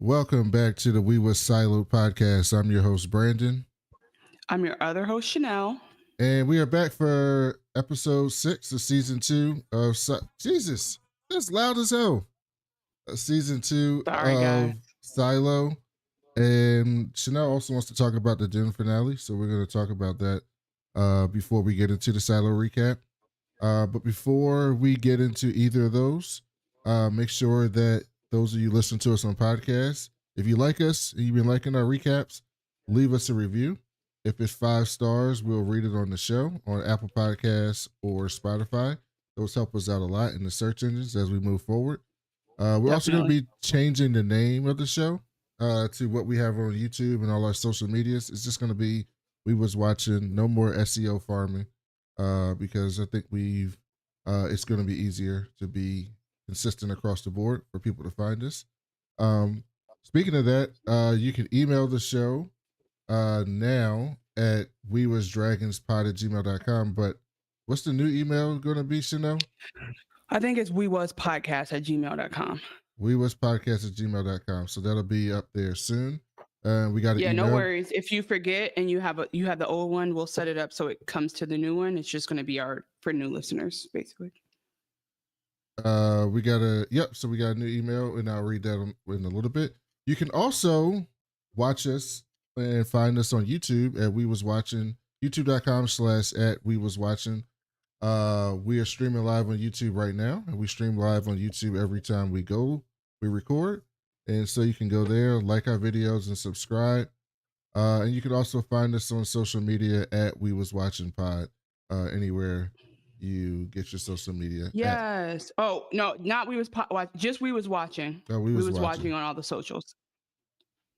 Welcome back to the We Was Silo podcast. I'm your host, Brandon. I'm your other host, Chanel. And we are back for episode 6 of season 2 of Jesus, that's loud as hell. Season 2 Sorry, guys. of Silo. And Chanel also wants to talk about the Dune finale. So we're going to talk about that before we get into the Silo recap. But before we get into either of those, make sure that those of you listen to us on podcasts, if you like us and you've been liking our recaps, leave us a review. If it's 5 stars, we'll read it on the show on Apple Podcasts or Spotify. Those help us out a lot in the search engines as we move forward. We're also going to be changing the name of the show to what we have on YouTube and all our social medias. It's just going to be We Was Watching, no more SEO farming, because I think it's going to be easier to be consistent across the board for people to find us. Speaking of that, you can email the show now at wewasdragonspod@gmail.com. But what's the new email going to be, Chanel? I think it's wewaspodcast@gmail.com. wewaspodcast@gmail.com. So that'll be up there soon. We got an email. No worries. If you forget and you have the old one, we'll set it up so it comes to the new one. It's just going to be for new listeners, basically. So we got a new email, and I'll read that in a little bit. You can also watch us and find us on YouTube at We Was Watching, youtube.com/@WeWasWatching. We are streaming live on YouTube right now, and we stream live on YouTube every time we record. And so you can go there, like our videos, and subscribe. And you can also find us on social media at We Was WatchingPod, anywhere you get your social media. Yes. Oh, no, not We Was just We Was Watching. Oh, We was watching on all the socials.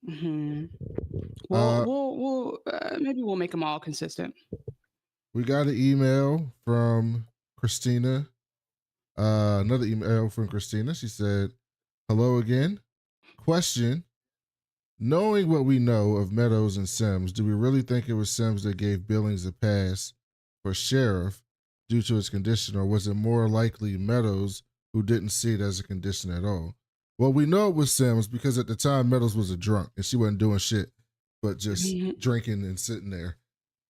Mm-hmm. We'll maybe we'll make them all consistent. We got an email from Christina. Another email from Christina. She said, "Hello again. Question: knowing what we know of Meadows and Sims, do we really think it was Sims that gave Billings a pass for sheriff due to his condition, or was it more likely Meadows who didn't see it as a condition at all?" Well, we know it was Sims because at the time Meadows was a drunk and she wasn't doing shit but just drinking and sitting there.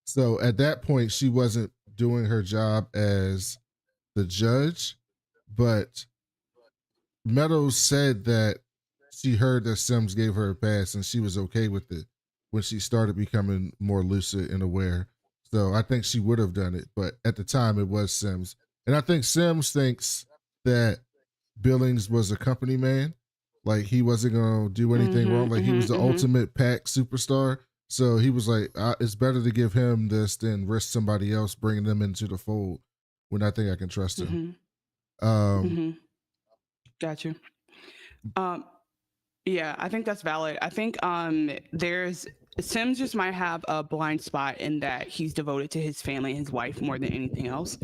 So at that point, she wasn't doing her job as the judge, but Meadows said that she heard that Sims gave her a pass and she was okay with it when she started becoming more lucid and aware. So I think she would have done it, but at the time it was Sims. And I think Sims thinks that Billings was a company man. Like he wasn't going to do anything wrong. Like he was the ultimate pack superstar. So he was like, it's better to give him this than risk somebody else bringing them into the fold when I think I can trust him. Got you. Yeah, I think that's valid. I think Sims just might have a blind spot in that he's devoted to his family and his wife more than anything else.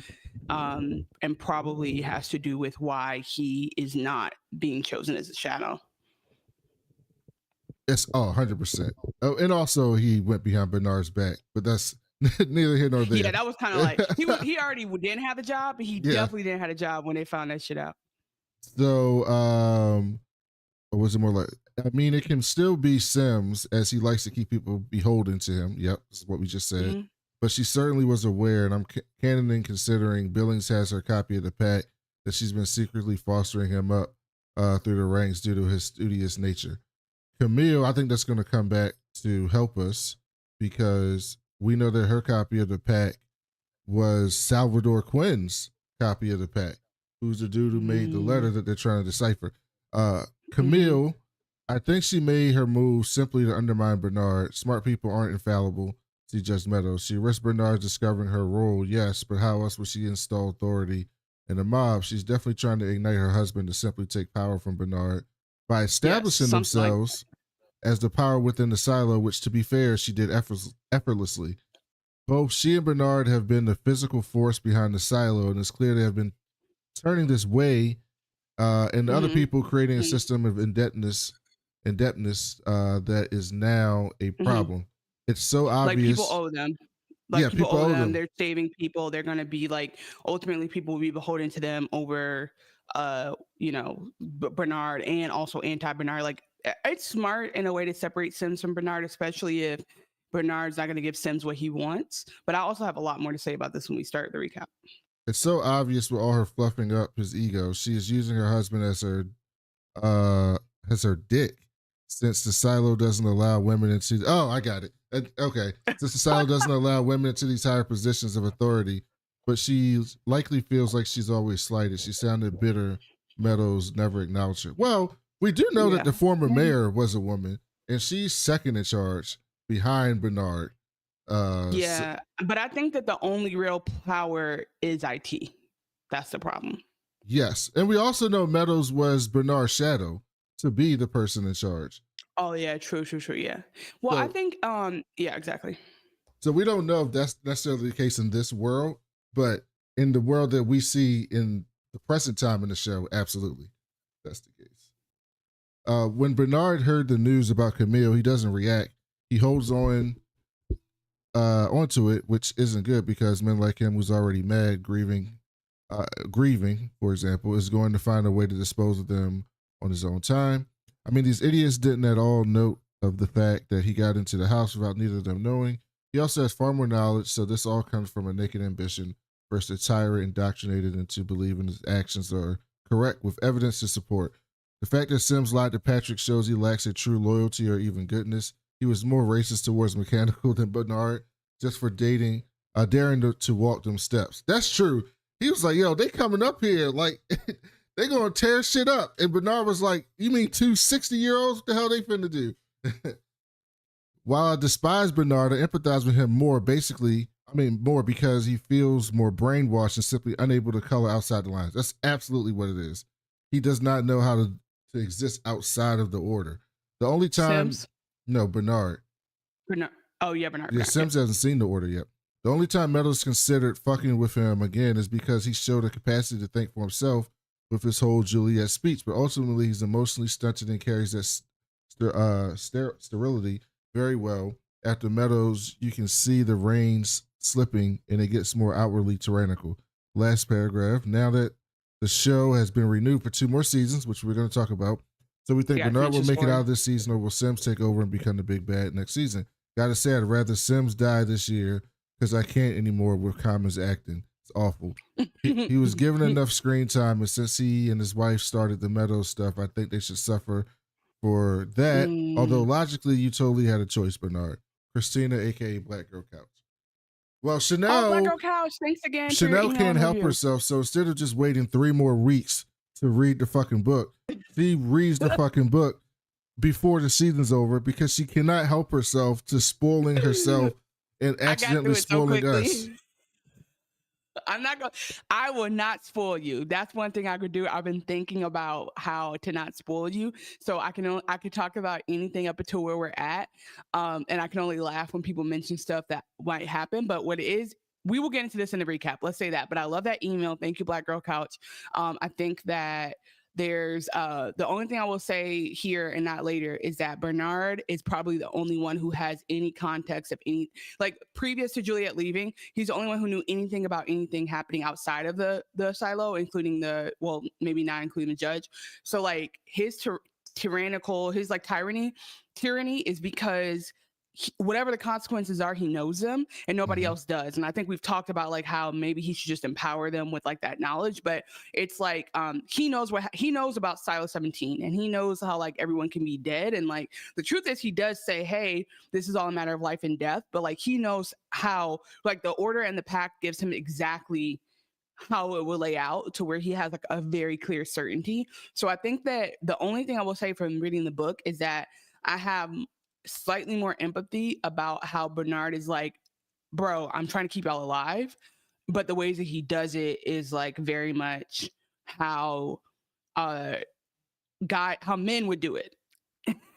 And probably has to do with why he is not being chosen as a shadow. It's 100%. Oh, and also he went behind Bernard's back, but that's neither here nor there. Yeah, that was kind of like he already didn't have a job, but he definitely didn't have a job when they found that shit out. So, or was it more like? I mean, it can still be Sims as he likes to keep people beholden to him. Yep, this is what we just said. But she certainly was aware, and I'm canoning considering Billings has her copy of the pact that she's been secretly fostering him up through the ranks due to his studious nature. Camille, I think that's going to come back to help us because we know that her copy of the pact was Salvador Quinn's copy of the pact, who's the dude who made the letter that they're trying to decipher. Camille, I think she made her move simply to undermine Bernard. Smart people aren't infallible. See Judge Meadows. She risked Bernard discovering her role, yes, but how else would she install authority in the mob? She's definitely trying to ignite her husband to simply take power from Bernard by establishing themselves as the power within the silo, which, to be fair, she did effortlessly. Both she and Bernard have been the physical force behind the silo, and it's clear they have been turning this way and the other people creating a system of indebtedness that is now a problem. It's so obvious. Like people owe them. People owe them. They're saving people. They're going to be ultimately people will be beholden to them over, Bernard and also anti-Bernard. Like It's smart in a way to separate Sims from Bernard, especially if Bernard's not going to give Sims what he wants. But I also have a lot more to say about this when we start the recap. It's so obvious with all her fluffing up his ego. She is using her husband uh as her dick, since the silo doesn't allow women into. Oh, I got it. Okay, since the silo doesn't allow women into these higher positions of authority, but she likely feels like she's always slighted. She sounded bitter. Meadows never acknowledged her. Well, we do know that the former mayor was a woman, and she's second in charge behind Bernard. Yeah, but I think that the only real power is IT. That's the problem. Yes, and we also know Meadows was Bernard's shadow to be the person in charge. Oh yeah, true. Yeah. Well, I think yeah, exactly. So we don't know if that's necessarily the case in this world, but in the world that we see in the present time in the show, absolutely, that's the case. When Bernard heard the news about Camille, he doesn't react. He holds on onto it, which isn't good because men like him, who's already mad, grieving, for example, is going to find a way to dispose of them on his own time. I mean, these idiots didn't at all note of the fact that he got into the house without neither of them knowing. He also has far more knowledge, so this all comes from a naked ambition versus a tyrant indoctrinated into believing his actions are correct with evidence to support. The fact that Sims lied to Patrick shows he lacks a true loyalty or even goodness. He was more racist towards Mechanical than Bernard just for daring to walk them steps. That's true. He was like, yo, they coming up here like they gonna tear shit up. And Bernard was like, you mean two 60-year-olds? What the hell they finna do? While I despise Bernard, I empathize with him more more because he feels more brainwashed and simply unable to color outside the lines. That's absolutely what it is. He does not know how to exist outside of the order. The only time Sims? No, Bernard. Oh yeah, Bernard. Yeah, Sims hasn't seen the order yet. The only time Meadows considered fucking with him again is because he showed a capacity to think for himself with his whole Juliet speech, but ultimately he's emotionally stunted and carries that sterility very well. After Meadows, you can see the reins slipping and it gets more outwardly tyrannical. Last paragraph. Now that the show has been renewed for 2 more seasons, which we're going to talk about, so we think Bernard will make it out of this season, or will Sims take over and become the big bad next season? Gotta say, I'd rather Sims die this year because I can't anymore with Common's acting. It's awful. He was given enough screen time, and since he and his wife started the Meadows stuff, I think they should suffer for that. Although logically, you totally had a choice, Bernard. Christina, aka Black Girl Couch. Well, Chanel. Black Girl Couch, thanks again. Chanel can't help herself, so instead of just waiting 3 more weeks to read the fucking book, she reads the fucking book before the season's over because she cannot help herself to spoiling herself and accidentally spoiling us. I will not spoil you. That's one thing I could do. I've been thinking about how to not spoil you. So I could talk about anything up until where we're at. And I can only laugh when people mention stuff that might happen. But what it is, we will get into this in the recap. Let's say that. But I love that email. Thank you, Black Girl Couch. I think that there's the only thing I will say here and not later is that Bernard is probably the only one who has any context of any, like previous to Juliet leaving, he's the only one who knew anything about anything happening outside of the silo, including maybe not including the judge. So like his tyrannical, his like tyranny is because whatever the consequences are, he knows them and nobody else does. And I think we've talked about like how maybe he should just empower them with like that knowledge, but it's like he knows about Silo 17 and he knows how like everyone can be dead. And like the truth is he does say, hey, this is all a matter of life and death, but like he knows how like the order and the pact gives him exactly how it will lay out to where he has like a very clear certainty. So I think that the only thing I will say from reading the book is that I have slightly more empathy about how Bernard is like, bro, I'm trying to keep y'all alive. But the ways that he does it is like very much how men would do it.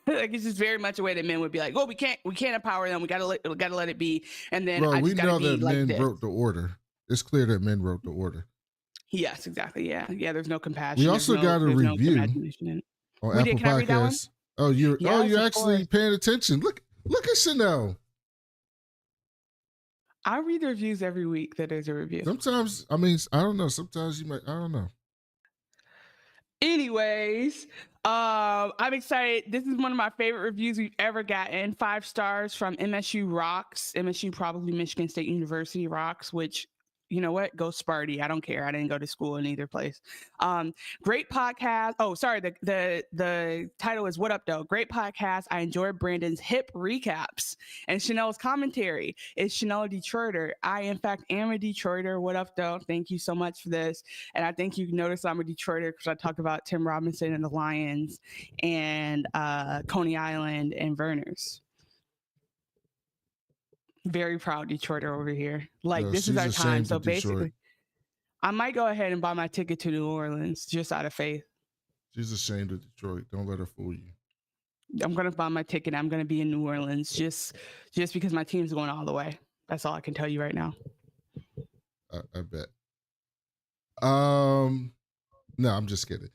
Like it's just very much a way that men would be like, oh, we can't empower them. We gotta let it be. And then Bro, I just we know that like men this. wrote the order. It's clear that men wrote the order. Yes, exactly. Yeah. There's no compassion. We also got a review on Apple Podcasts. Oh, you're actually paying attention. Look at Chanel. I read the reviews every week that there's a review. Sometimes, I mean, I don't know. Sometimes you might, I don't know. Anyways, I'm excited. This is one of my favorite reviews we've ever gotten. 5 stars from MSU Rocks. MSU, probably Michigan State University Rocks, which, you know what? Go Sparty. I don't care. I didn't go to school in either place. Um, Great podcast. Oh, sorry. The title is What Up Though? Great podcast. I enjoyed Brandon's hip recaps and Chanel's commentary. Is Chanel a Detroiter? I, in fact, am a Detroiter. What up though? Thank you so much for this. And I think you noticed I'm a Detroiter because I talked about Tim Robinson and the Lions and Coney Island and Verner's. Very proud Detroiter over here. Like, this is our time. So basically, I might go ahead and buy my ticket to New Orleans just out of faith. She's ashamed of Detroit. Don't let her fool you. I'm gonna buy my ticket. I'm gonna be in New Orleans just because my team's going all the way. That's all I can tell you right now. I bet. No, I'm just kidding.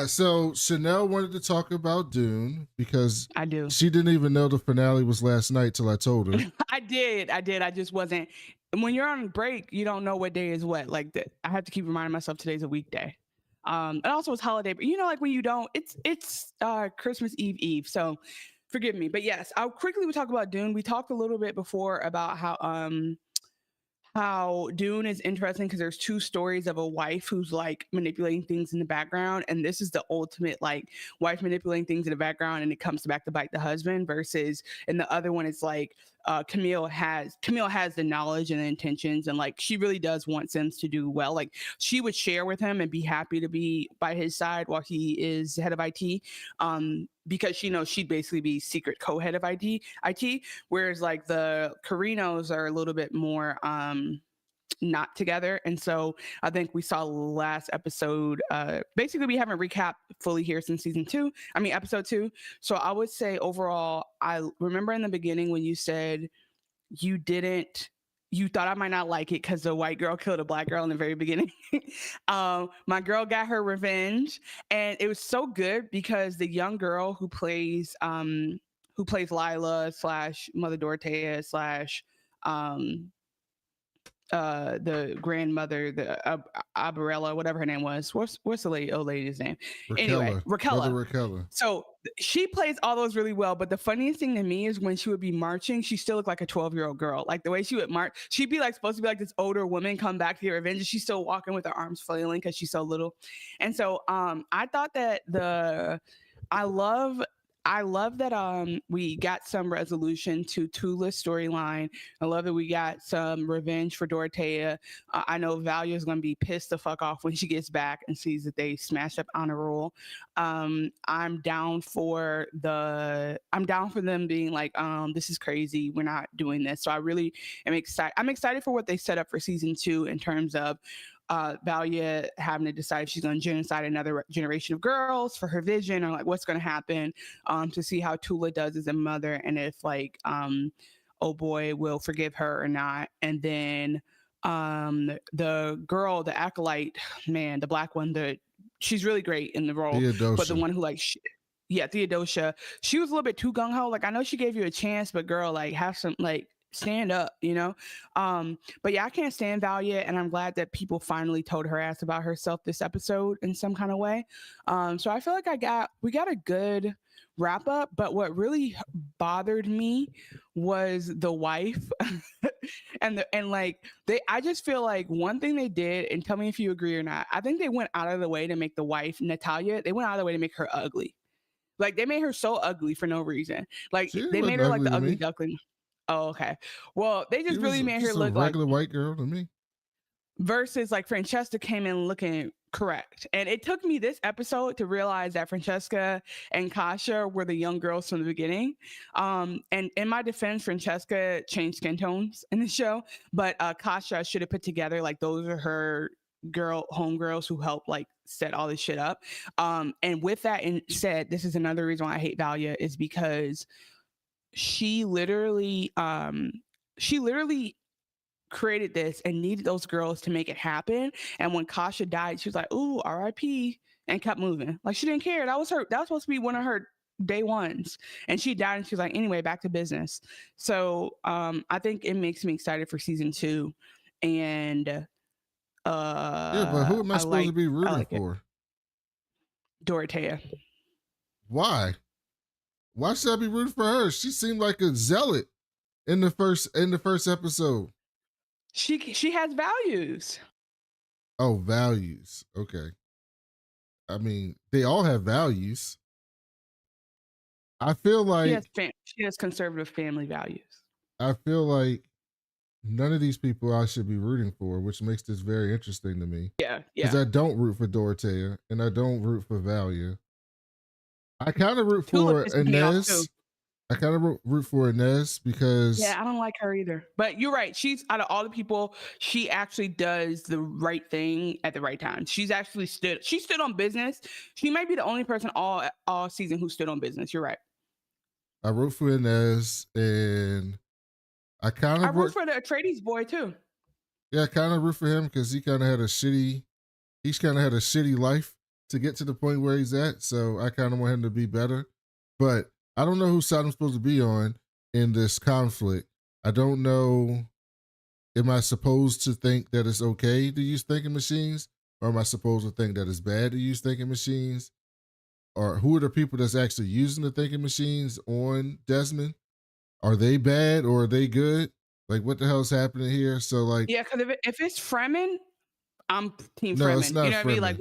So Chanel wanted to talk about Dune because I do. She didn't even know the finale was last night till I told her. I did. I just wasn't. When you're on break, you don't know what day is what. Like I have to keep reminding myself today's a weekday. And also it's holiday, but like when you don't, it's Christmas Eve. So forgive me, but yes, I'll quickly talk about Dune. We talked a little bit before about how Dune is interesting because there's 2 stories of a wife who's like manipulating things in the background, and this is the ultimate like wife manipulating things in the background, and it comes back to bite the husband. Versus in the other one, it's like Camille has the knowledge and the intentions, and like she really does want Sims to do well. Like she would share with him and be happy to be by his side while he is head of IT. Because she knows she'd basically be secret co-head of IT, whereas like the Carinos are a little bit more not together. And so I think we saw last episode, basically we haven't recapped fully here since episode 2. So I would say overall, I remember in the beginning when you said you thought I might not like it because the white girl killed a black girl in the very beginning. My girl got her revenge, and it was so good because the young girl who plays Lila / Mother Dorothea / the grandmother, the Abarella, whatever her name was. What's the old lady's name? Anyway, Raquella. So she plays all those really well. But the funniest thing to me is when she would be marching, she still looked like a 12-year-old girl. Like the way she would march, she'd be like supposed to be like this older woman come back to get revenge, and she's still walking with her arms flailing because she's so little. And so I thought that I love that we got some resolution to Tula's storyline. I love that we got some revenge for Dorothea. I know Valia is going to be pissed the fuck off when she gets back and sees that they smashed up Honor Roll. I'm down for them being like, this is crazy. We're not doing this. So I really am excited. I'm excited for what they set up for season 2 in terms of Valia having to decide if she's going to genocide another generation of girls for her vision, or like what's going to happen, to see how Tula does as a mother, and if like oh boy will forgive her or not. And then the girl, the acolyte, man, the black one, she's really great in the role. Theodosia. But the one who like Theodosia, she was a little bit too gung-ho. Like I know she gave you a chance, but girl, like have some like stand up, but yeah, I can't stand Valia, and I'm glad that people finally told her ass about herself this episode in some kind of way. So I feel like we got a good wrap up, but what really bothered me was the wife and I just feel like one thing they did, and tell me if you agree or not, I think they went out of the way to make the wife, Natalia, they went out of the way to make her ugly. Like they made her so ugly for no reason. Like they made her like the ugly duckling. Oh, okay. Well, they just really made her look like a regular white girl to me. Versus like Francesca came in looking correct. And it took me this episode to realize that Francesca and Kasha were the young girls from the beginning. And in my defense, Francesca changed skin tones in the show, but Kasha should have put together like those are her homegirls who helped like set all this shit up. And with that said, this is another reason why I hate Valia, is because she literally created this and needed those girls to make it happen. And when Kasha died, she was like, "Ooh, R.I.P." and kept moving. Like she didn't care. That was supposed to be one of her day ones. And she died, and she was like, "Anyway, back to business." So I think it makes me excited for season 2. And yeah, but who am I supposed to be rooting for? Dorothea. Why? Why should I be rooting for her? She seemed like a zealot in the first episode. She has values. Oh, values. Okay. I mean, they all have values. I feel like She has conservative family values. I feel like none of these people I should be rooting for, which makes this very interesting to me. Yeah, Because I don't root for Dorothea and I don't root for Valia. I kind of root for Inez. I kind of root for Inez because yeah, I don't like her either. But you're right. She's out of all the people, she actually does the right thing at the right time. She stood on business. She might be the only person all season who stood on business. You're right. I root for Inez, and I root for the Atreides boy too. Yeah, I kind of root for him because he's kind of had a shitty life to get to the point where he's at. So I kind of want him to be better. But I don't know whose side I'm supposed to be on in this conflict. I don't know. Am I supposed to think that it's okay to use thinking machines? Or am I supposed to think that it's bad to use thinking machines? Or who are the people that's actually using the thinking machines on Desmond? Are they bad or are they good? Like, what the hell's happening here? So, like, yeah, because if it's Fremen, I'm team no, Fremen. it's not. You know what I mean? Like,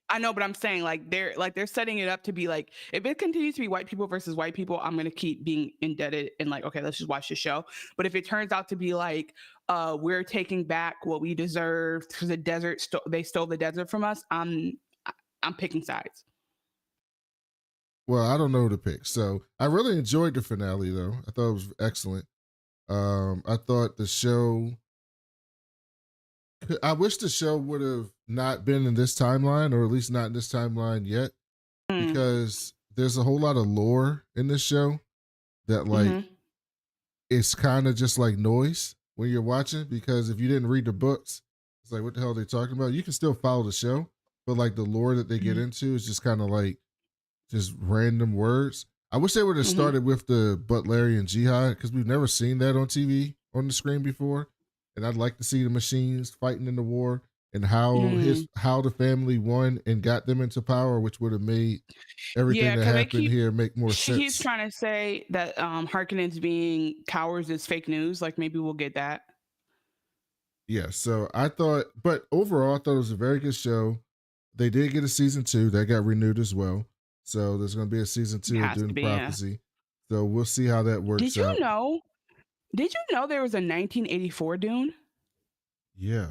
I know, but I'm saying they're setting it up to be like, if it continues to be white people versus white people, I'm gonna keep being indebted and like, okay, let's just watch the show. But if it turns out to be like, we're taking back what we deserve because the desert they stole the desert from us, I'm picking sides. Well, I don't know who to pick. So I really enjoyed the finale, though. I thought it was excellent. I thought the show. I wish the show would have not been in this timeline, or at least not in this timeline yet, because there's a whole lot of lore in this show that, like, it's kind of just like noise when you're watching. Because if you didn't read the books, it's like, what the hell are they talking about? You can still follow the show, but like the lore that they get into is just kind of like just random words. I wish they would have started with the Butlerian Jihad because we've never seen that on TV on the screen before, and I'd like to see the machines fighting in the war and how the family won and got them into power, which would have made everything that happened here make more sense. He's trying to say that Harkonnens being cowards is fake news. Like maybe we'll get that. Yeah, so I thought, but overall, I thought it was a very good show. They did get a season 2 that got renewed as well. So there's going to be a season 2 of Dune Prophecy. Yeah. So we'll see how that works out. Did you know there was a 1984 Dune? Yeah.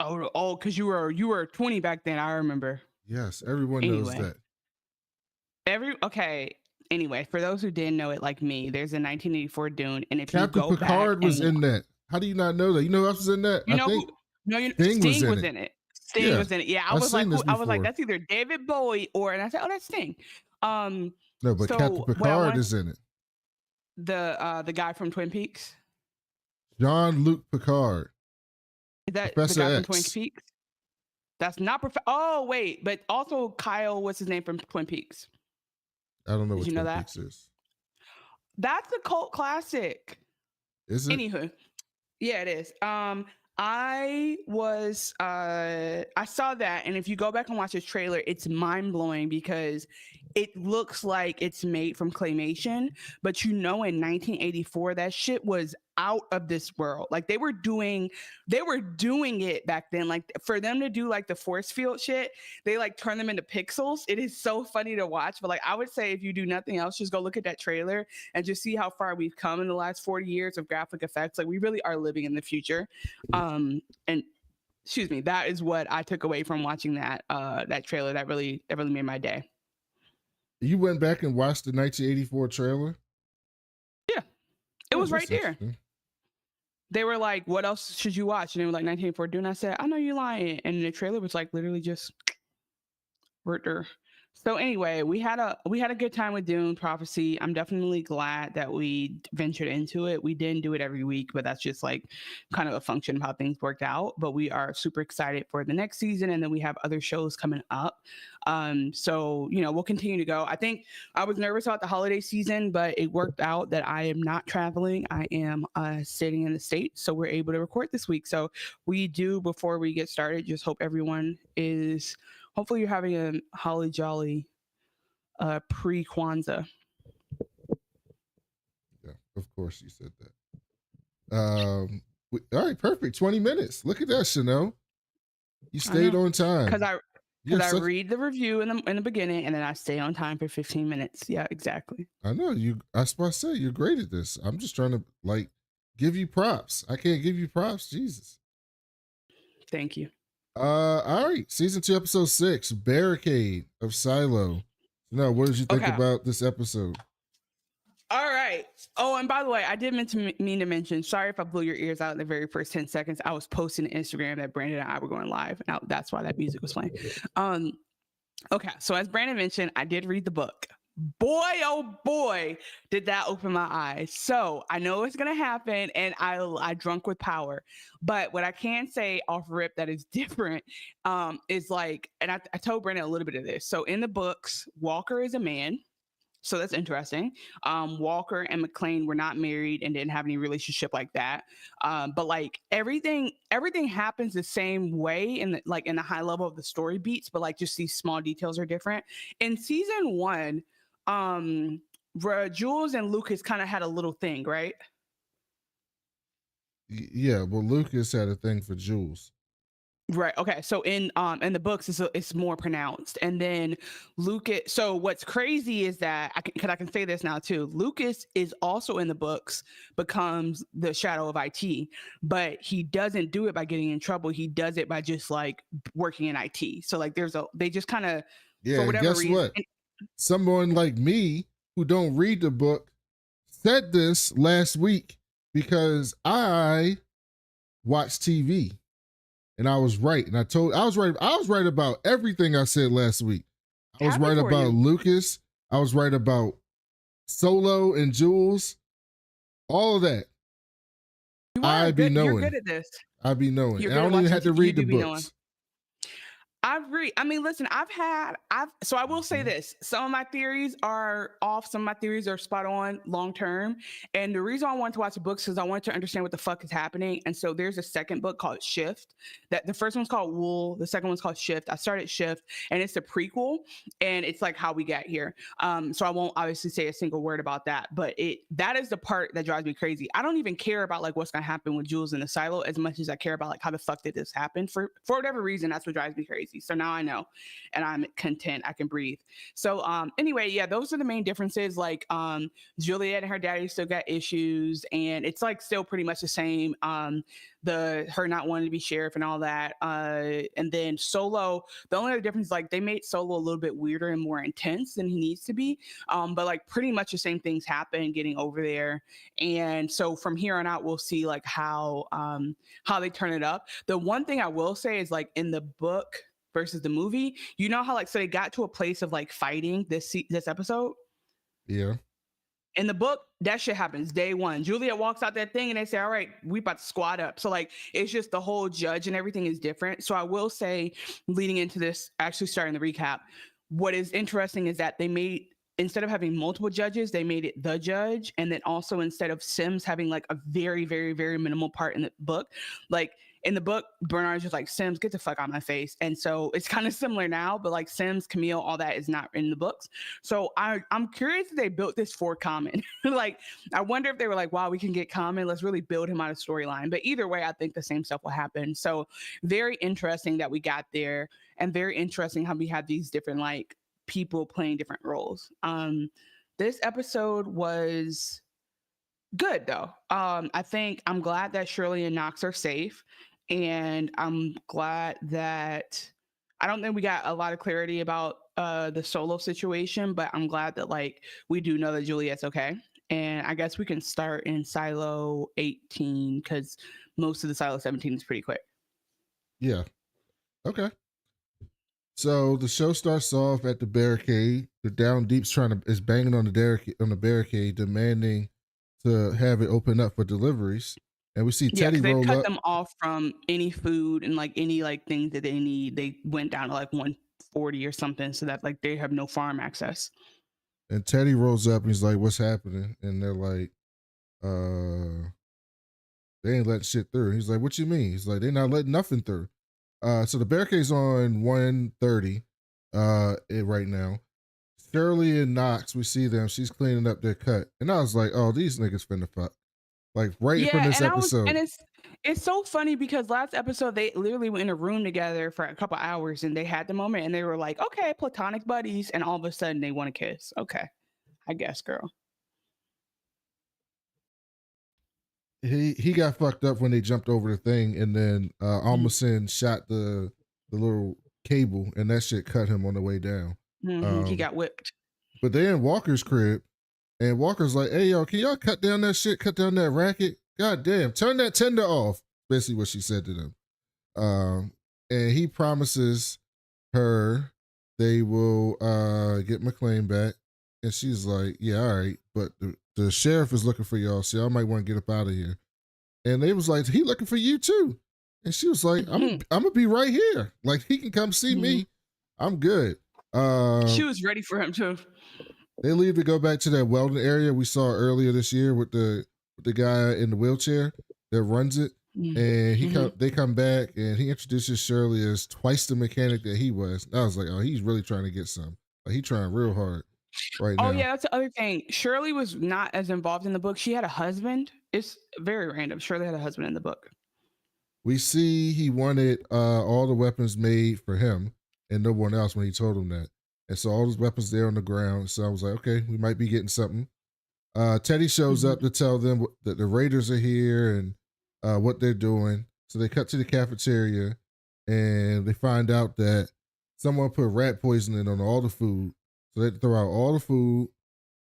Oh, because you were 20 back then. I remember. Yes, everyone knows that. Anyway, for those who didn't know it, like me, there's a 1984 Dune, and if Captain you go Picard back was in that. How do you not know that? You know who else was in that? Sting was in it. Sting was in it. Yeah, I was like, that's either David Bowie or, and I said, oh, that's Sting. No, but Captain Picard is in it. The guy from Twin Peaks. Jean-Luc Picard. Is that Professor the guy from Twin Peaks? That's not Oh wait, but also Kyle. What's his name from Twin Peaks? I don't know what Twin Peaks is. That's a cult classic. Is it? Anywho, yeah, it is. I saw that, and if you go back and watch this trailer, it's mind-blowing because it looks like it's made from claymation, but in 1984 that shit was out of this world. Like they were doing it back then. Like for them to do like the force field shit, they like turn them into pixels. It is so funny to watch. But like I would say, if you do nothing else, just go look at that trailer and just see how far we've come in the last 40 years of graphic effects. Like we really are living in the future. And excuse me, that is what I took away from watching that trailer. That really made my day. You went back and watched the 1984 trailer? Yeah. It was right there. They were like, what else should you watch? And they were like, 1984 Dune. I said, I know you're lying. And the trailer was like literally just right there. So anyway, we had a good time with Dune Prophecy. I'm definitely glad that we ventured into it. We didn't do it every week, but that's just like kind of a function of how things worked out. But we are super excited for the next season, and then we have other shows coming up. So we'll continue to go. I think I was nervous about the holiday season, but it worked out that I am not traveling. I am sitting in the States, so we're able to record this week. So we do, before we get started, just hope everyone is. Hopefully you're having a holly jolly pre-Kwanzaa. Yeah, of course you said that. All right, perfect. 20 minutes. Look at that, Chanel. You stayed on time. Because I read the review in the beginning and then I stay on time for 15 minutes. Yeah, exactly. I know you. I was about to say you're great at this. I'm just trying to like give you props. I can't give you props. Jesus. Thank you. All right. Season 2, episode 6, Barricade of Silo. Now, what did you think about this episode? All right. Oh, and by the way, I did mean to mention, sorry if I blew your ears out in the very first 10 seconds. I was posting to Instagram that Brandon and I were going live. Now that's why that music was playing. Okay. So as Brandon mentioned, I did read the book. Boy, oh boy, did that open my eyes. So I know it's going to happen and I drunk with power. But what I can say off rip that is different is like, and I told Brandon a little bit of this. So in the books, Walker is a man. So that's interesting. Walker and McLean were not married and didn't have any relationship like that. But like everything happens the same way in the high level of the story beats, but like just these small details are different. In season 1, Jules and Lucas kind of had a little thing, right? Yeah, well, Lucas had a thing for Jules. Right. Okay. So in the books, it's more pronounced, and then Lucas. So what's crazy is that I can say this now too. Lucas is also in the books becomes the shadow of IT, but he doesn't do it by getting in trouble. He does it by just like working in IT. So like they just kind of for whatever guess reason. What? Someone like me who don't read the book said this last week because I watch TV. And I was right. And I was right about everything I said last week. I was right about Lucas. I was right about Solo and Jules. All of that. You're good at this. I be knowing. And I don't even have to read the books. I mean, listen, so I will say this. Some of my theories are off. Some of my theories are spot on long term. And the reason I wanted to watch the books is I wanted to understand what the fuck is happening. And so there's a second book called Shift. That the first one's called Wool. The second one's called Shift. I started Shift and it's a prequel and it's like how we got here. So I won't obviously say a single word about that, but that is the part that drives me crazy. I don't even care about like what's gonna happen with Jules in the silo as much as I care about like how the fuck did this happen. For whatever reason, that's what drives me crazy. So now I know and I'm content. I can breathe. So anyway, yeah, those are the main differences. Like Juliet and her daddy still got issues and it's like still pretty much the same. Her not wanting to be sheriff and all that. And then Solo, the only other difference is like they made Solo a little bit weirder and more intense than he needs to be. But like pretty much the same things happen getting over there. And so from here on out, we'll see like how they turn it up. The one thing I will say is like in the book versus the movie, you know how like so they got to a place of like fighting this episode. Yeah. In the book, that shit happens day one. Juliet walks out that thing and they say, all right, we about to squat up. So like, it's just the whole judge and everything is different. So I will say leading into this, actually starting the recap, what is interesting is that they made, instead of having multiple judges, they made it the judge. And then also instead of Sims having like a very, very, very minimal part in the book, like in the book, Bernard's just like, Sims, get the fuck out of my face. And so it's kind of similar now, but like Sims, Camille, all that is not in the books. So I'm curious if they built this for Common. Like, I wonder if they were like, wow, we can get Common. Let's really build him out of storyline. But either way, I think the same stuff will happen. So very interesting that we got there and very interesting how we had these different like people playing different roles. This episode was good though. I think I'm glad that Shirley and Knox are safe. And I'm glad that I don't think we got a lot of clarity about the Solo situation, but I'm glad that like we do know that Juliet's okay. And I guess we can start in Silo 18 because most of the Silo 17 is pretty quick. Yeah. Okay. So the show starts off at the barricade. The Down Deep's is banging on the barricade, demanding to have it open up for deliveries. And we see Teddy roll up. They cut them off from any food and like any like things that they need. They went down to like 140 or something so that like they have no farm access. And Teddy rolls up and he's like, what's happening? And they're like, they ain't letting shit through. He's like, what you mean? He's like, they're not letting nothing through. So the barricade's on 130 right now. Shirley and Knox, we see them. She's cleaning up their cut, and I was like, "Oh, these niggas finna fuck!" Like right from Yeah, this and I was, and episode. it's so funny because last episode they literally were in a room together for a couple hours and they had the moment and they were like, okay, platonic buddies, and all of a sudden they want to kiss. Okay, I guess, girl. He got fucked up when they jumped over the thing, and then Almason shot the little cable, and that shit cut him on the way down. He got whipped. But they in Walker's crib, and Walker's like, "Hey yo, can y'all cut down that shit? Cut down that racket? God damn, turn that tender off." Basically, what she said to them. And he promises her they will get McLean back, and she's like, "Yeah, all right, but the sheriff is looking for y'all, so y'all might want to get up out of here." And they was like, "He looking for you too," and she was like, "I'm gonna be right here. Like he can come see me. I'm good." She was ready for him too. They leave to go back to that welding area we saw earlier this year with the guy in the wheelchair that runs it. And they come back and he introduces Shirley as twice the mechanic that he was. And I was like, oh, he's really trying to get some. Like, he trying real hard right now. Oh yeah, that's the other thing. Shirley was not as involved in the book. She had a husband. It's very random. Shirley had a husband in the book. We see he wanted all the weapons made for him and no one else when he told him that. And so all those weapons there on the ground. So I was like, okay, we might be getting something. Teddy shows up to tell them that the Raiders are here and what they're doing. So they cut to the cafeteria and they find out that someone put rat poisoning on all the food. So they throw out all the food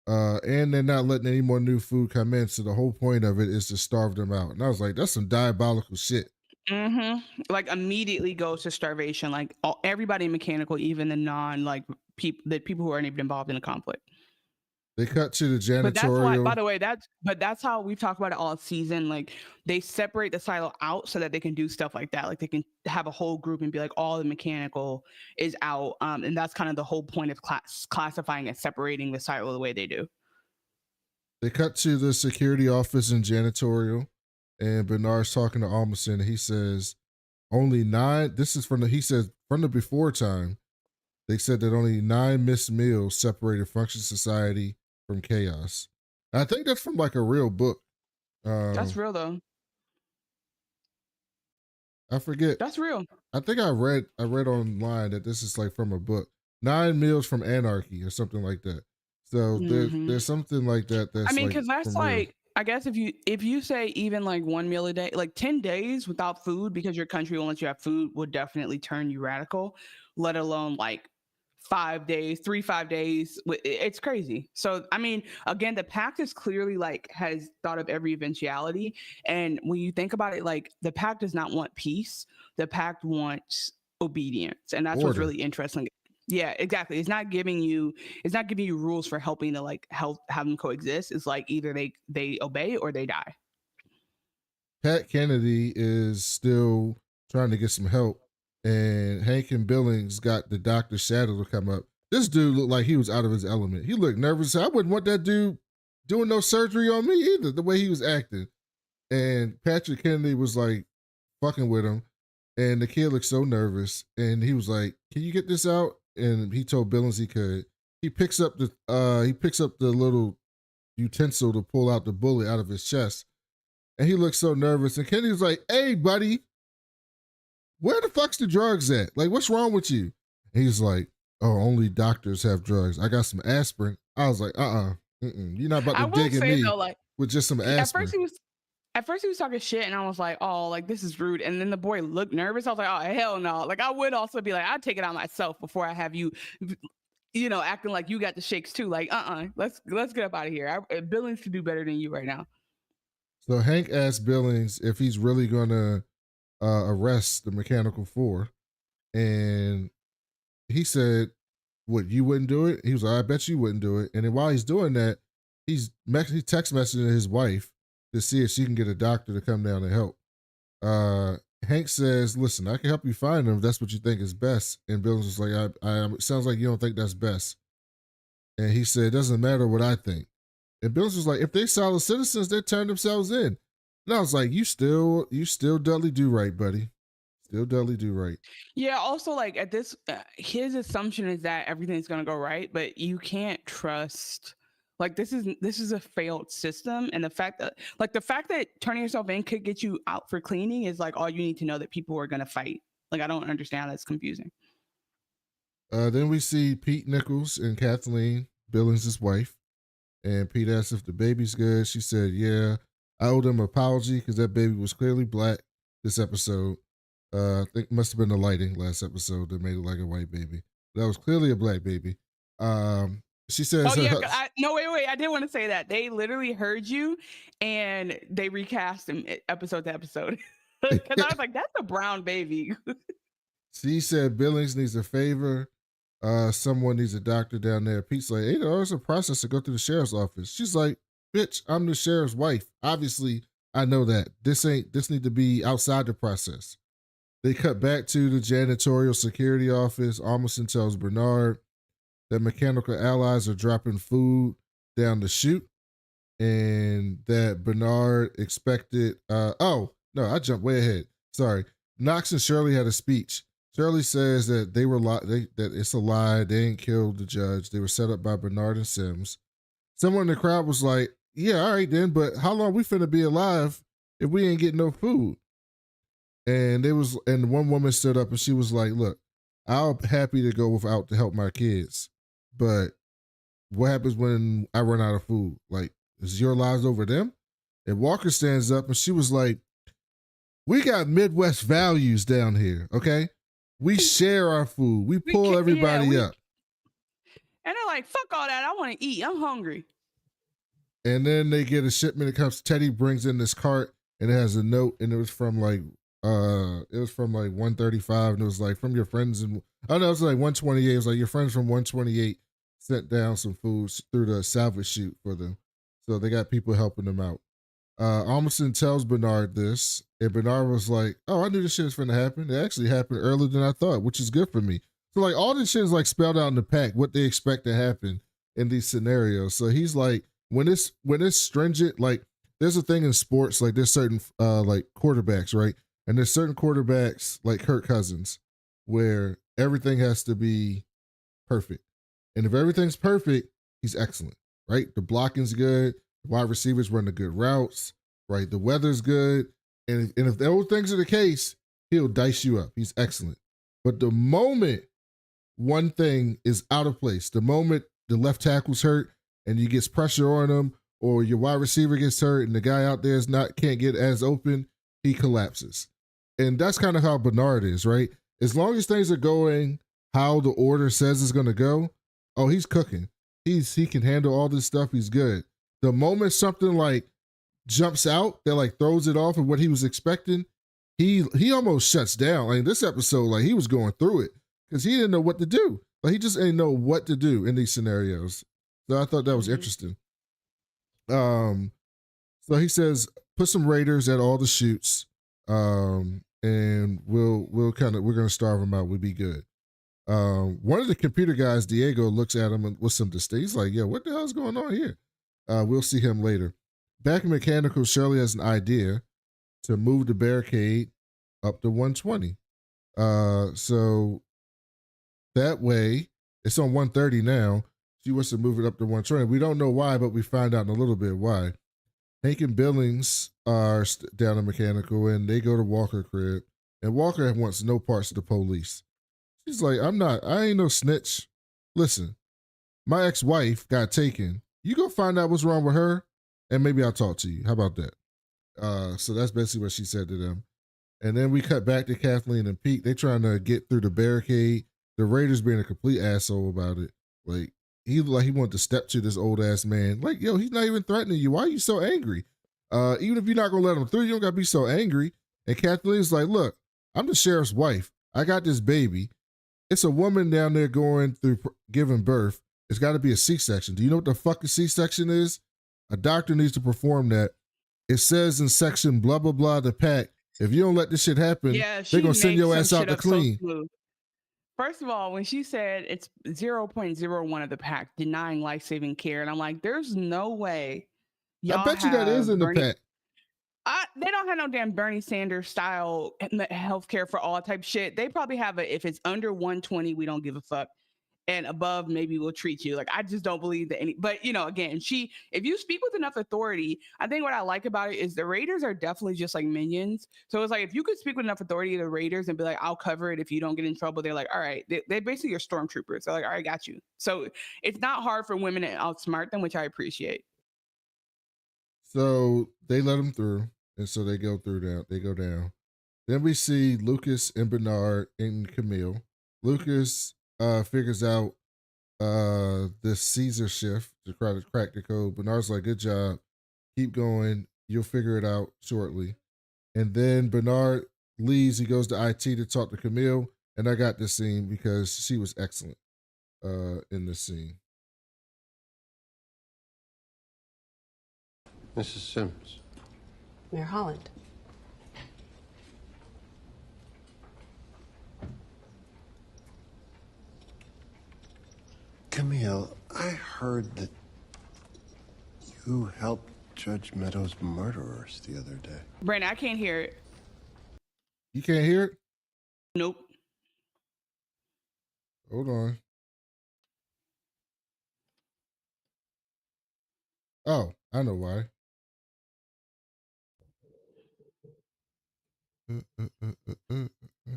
and they're not letting any more new food come in. So the whole point of it is to starve them out. And I was like, that's some diabolical shit. Like immediately goes to starvation. Like everybody mechanical, even the non the people who aren't even involved in the conflict. They cut to the janitorial. But that's why, by the way, that's how we've talked about it all season. Like they separate the silo out so that they can do stuff like that. Like they can have a whole group and be like, all the mechanical is out. And that's kind of the whole point of classifying and separating the silo the way they do. They cut to the security office and janitorial, and Bernard's talking to Almason. He says, only 9, this is he says, from the before time, they said that only 9 missed meals separated Function Society from Chaos. And I think that's from like a real book. That's real though. I forget. That's real. I think I read online that this is like from a book. 9 meals from Anarchy or something like that. So there's something like that. That's, I mean, because like, that's like, I guess if you say even like 1 meal a day, like 10 days without food because your country won't let you have food would definitely turn you radical, let alone like 5 days, 5 days. It's crazy. So, I mean, again, the pact is clearly like has thought of every eventuality. And when you think about it, like the pact does not want peace. The pact wants obedience. And that's what's really interesting. Yeah, exactly. It's not giving you rules for helping to like have them coexist. It's like either they obey or they die. Pat Kennedy is still trying to get some help, and Hank and Billings got the Dr. Shadow to come up. This dude looked like he was out of his element. He looked nervous. I wouldn't want that dude doing no surgery on me either, the way he was acting. And Patrick Kennedy was like fucking with him, and the kid looked so nervous. And he was like, "Can you get this out?" And he told Billings he could. He picks up the little utensil to pull out the bullet out of his chest. And he looks so nervous. And Kennedy's like, "Hey, buddy, where the fuck's the drugs at? Like, what's wrong with you?" And he's like, "Oh, only doctors have drugs. I got some aspirin." I was like, you're not about to dig at me though, like, with just some aspirin. At first he was talking shit and I was like, oh, like this is rude. And then the boy looked nervous. I was like, oh, hell no. Like I would also be like, I'd take it out myself before I have you, acting like you got the shakes too. Like, let's get up out of here. Billings can do better than you right now. So Hank asked Billings if he's really going to arrest the Mechanical Four. And he said, what, you wouldn't do it? He was like, I bet you wouldn't do it. And then while he's doing that, he's text messaging his wife to see if she can get a doctor to come down and help. Hank says, listen, I can help you find them if that's what you think is best. And Billings was like, it sounds like you don't think that's best. And he said, it doesn't matter what I think. And Billings was like, if they're solid citizens, they turn themselves in. And I was like, you still Dudley do right, buddy. Still dudley do right. Yeah, also like at this his assumption is that everything's going to go right, but you can't trust like this is a failed system, and the fact that turning yourself in could get you out for cleaning is like all you need to know, that people are going to fight. Like I don't understand, that's confusing. Then we see Pete Nichols and Kathleen, Billings' wife. And Pete asked if the baby's good. She said, yeah. I owed him an apology because that baby was clearly black this episode. I think it must have been the lighting last episode that made it like a white baby. That was clearly a black baby. She says, Oh yeah, no, wait. I did want to say that they literally heard you, and they recast him episode to episode. Because I was like, that's a brown baby. She said Billings needs a favor. Someone needs a doctor down there. Pete's like, hey, there's a process to go through the sheriff's office. She's like, bitch, I'm the sheriff's wife. Obviously, I know that. This need to be outside the process. They cut back to the janitorial security office. Almerson tells Bernard that mechanical allies are dropping food down the chute, and that Bernard expected. Oh no, I jumped way ahead. Sorry. Knox and Shirley had a speech. Shirley says that they were that it's a lie. They ain't killed the judge. They were set up by Bernard and Sims. Someone in the crowd was like, "Yeah, all right then, but how long we finna be alive if we ain't getting no food?" And one woman stood up and she was like, "Look, I'm happy to go without to help my kids, but what happens when I run out of food? Like, is your lives over them?" And Walker stands up and she was like, "We got Midwest values down here, okay? We share our food. We pull everybody up." And they're like, fuck all that. I want to eat. I'm hungry. And then they get a shipment. It comes, Teddy brings in this cart and it has a note, and it was from like 135, and it was like, from your friends, and oh no, it was like 128. It was like, your friends from 128 sent down some food through the salvage chute for them. So they got people helping them out. Almerson tells Bernard this, and Bernard was like, "Oh, I knew this shit was going to happen. It actually happened earlier than I thought, which is good for me." So like all this shit is like spelled out in the pack what they expect to happen in these scenarios. So he's like, when it's stringent, like there's a thing in sports, like there's certain like quarterbacks, right? And there's certain quarterbacks like Kirk Cousins where everything has to be perfect. And if everything's perfect, he's excellent, right? The blocking's good. Wide receivers run the good routes, right? The weather's good. And if those things are the case, he'll dice you up. He's excellent. But the moment one thing is out of place, the moment the left tackle's hurt and you get pressure on him, or your wide receiver gets hurt and the guy out there can't get as open, he collapses. And that's kind of how Bernard is, right? As long as things are going how the order says it's going to go, oh, he's cooking. He can handle all this stuff. He's good. The moment something like jumps out that like throws it off of what he was expecting, he almost shuts down. Like this episode, like he was going through it because he didn't know what to do. Like he just didn't know what to do in these scenarios. So I thought that was interesting. So he says, put some raiders at all the chutes, and we're gonna starve them out. We'll be good. One of the computer guys, Diego, looks at him with some disdain. He's like, "Yo, what the hell's going on here?" We'll see him later. Back in Mechanical, Shirley has an idea to move the barricade up to 120. So that way, it's on 130 now. She wants to move it up to 120. We don't know why, but we find out in a little bit why. Hank and Billings are down in Mechanical, and they go to Walker crib, and Walker wants no parts of the police. She's like, I ain't no snitch. Listen, my ex-wife got taken. You go find out what's wrong with her, and maybe I'll talk to you. How about that? So that's basically what she said to them. And then we cut back to Kathleen and Pete. They trying to get through the barricade. The Raiders being a complete asshole about it. Like he wanted to step to this old ass man. Like, yo, he's not even threatening you. Why are you so angry? Even if you're not gonna let him through, you don't gotta be so angry. And Kathleen's like, look, I'm the sheriff's wife. I got this baby. It's a woman down there going through giving birth. It's got to be a C-section. Do you know what the fuck a C-section is? A doctor needs to perform that. It says in section blah, blah, blah, the pack, if you don't let this shit happen, they're going to send your ass out to clean. So first of all, when she said it's 0.01 of the pack denying life-saving care, and I'm like, there's no way. I bet you that is in the pack. they don't have no damn Bernie Sanders style healthcare for all type shit. They probably have a if it's under 120, we don't give a fuck, and above maybe we'll treat you. Like I just don't believe that any. But you know, again, if you speak with enough authority, I think what I like about it is the Raiders are definitely just like minions. So it's like if you could speak with enough authority to the Raiders and be like, I'll cover it if you don't get in trouble. They're like, all right, they basically are stormtroopers. They're like, all right, got you. So it's not hard for women to outsmart them, which I appreciate. So they let him through, and so they go through down. They go down. Then we see Lucas and Bernard and Camille. Lucas figures out this Caesar shift to try to crack the code. Bernard's like, good job. Keep going. You'll figure it out shortly. And then Bernard leaves. He goes to IT to talk to Camille. And I got this scene because she was excellent in this scene. Mrs. Sims. Mayor Holland. Camille, I heard that you helped Judge Meadows' murderers the other day. Brandon, I can't hear it. You can't hear it? Nope. Hold on. Oh, I know why.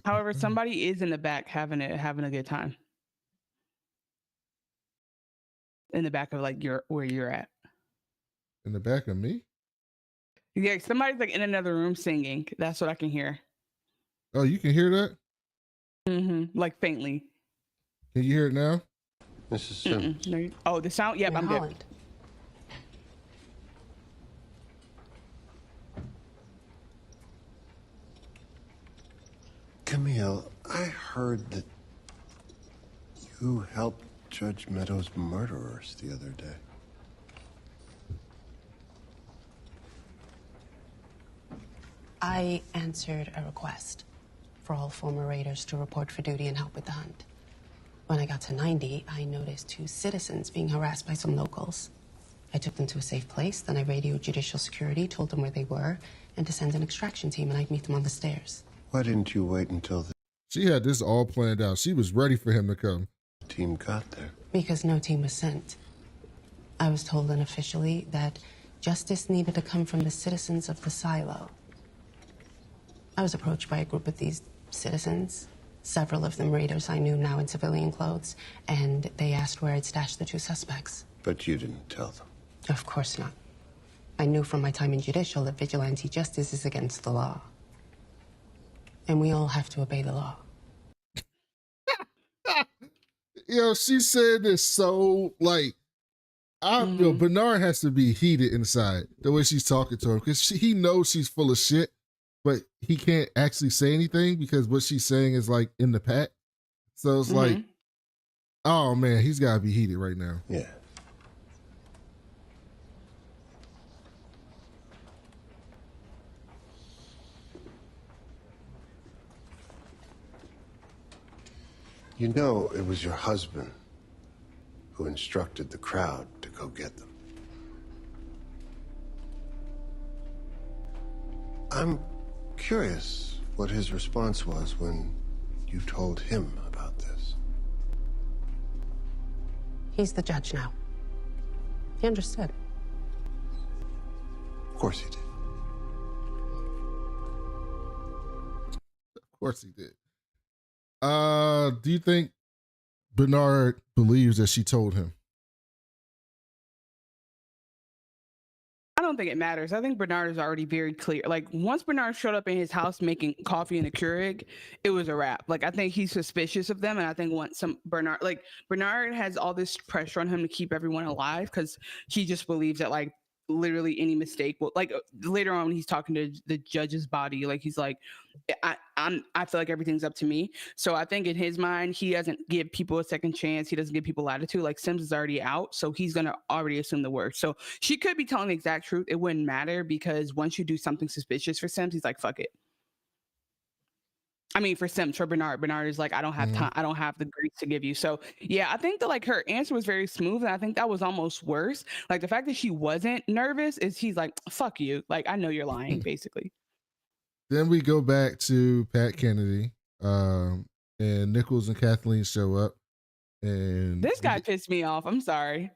However, somebody is in the back having a good time. In the back of like where you're at. In the back of me? Yeah, somebody's like in another room singing. That's what I can hear. Oh, you can hear that? Mm-hmm. Like faintly. Can you hear it now? Mrs. Sims. No, oh, the sound? Yep, Mayor I'm Holland. good. Camille, I heard that you helped Judge Meadows' murderers the other day. I answered a request for all former Raiders to report for duty and help with the hunt. When I got to 90, I noticed 2 citizens being harassed by some locals. I took them to a safe place, then I radioed judicial security, told them where they were, and to send an extraction team, and I'd meet them on the stairs. Why didn't you wait until the She had this all planned out. She was ready for him to come. team got there? Because no team was sent. I was told unofficially that justice needed to come from the citizens of the silo. I was approached by a group of these citizens, several of them Raiders I knew now in civilian clothes, and they asked where I'd stashed the 2 suspects. But you didn't tell them. Of course not. I knew from my time in judicial that vigilante justice is against the law. And we all have to obey the law. She said this so like, Bernard has to be heated inside the way she's talking to him because he knows she's full of shit, but he can't actually say anything because what she's saying is like in the pack. So it's like, oh man, he's got to be heated right now. Yeah. You know it was your husband who instructed the crowd to go get them. I'm curious what his response was when you told him about this. He's the judge now. He understood. Of course he did. Of course he did. Do you think Bernard believes that she told him? I don't think it matters. I think Bernard is already very clear. Like once Bernard showed up in his house making coffee in a Keurig, it was a wrap. Like I think he's suspicious of them, and I think once Bernard has all this pressure on him to keep everyone alive because he just believes that like literally any mistake will like later on when he's talking to the judge's body, like he's like, I feel like everything's up to me. So I think in his mind, he doesn't give people a second chance. He doesn't give people latitude. Like Sims is already out, so he's gonna already assume the worst. So she could be telling the exact truth. It wouldn't matter because once you do something suspicious for Sims, he's like, fuck it. I mean, for Sims, for Bernard. Bernard is like, I don't have time. I don't have the grief to give you. So yeah, I think that like her answer was very smooth, and I think that was almost worse. Like the fact that she wasn't nervous is he's like, fuck you. Like I know you're lying, basically. Then we go back to Pat Kennedy, and Nichols and Kathleen show up, and This guy pissed me off. I'm sorry.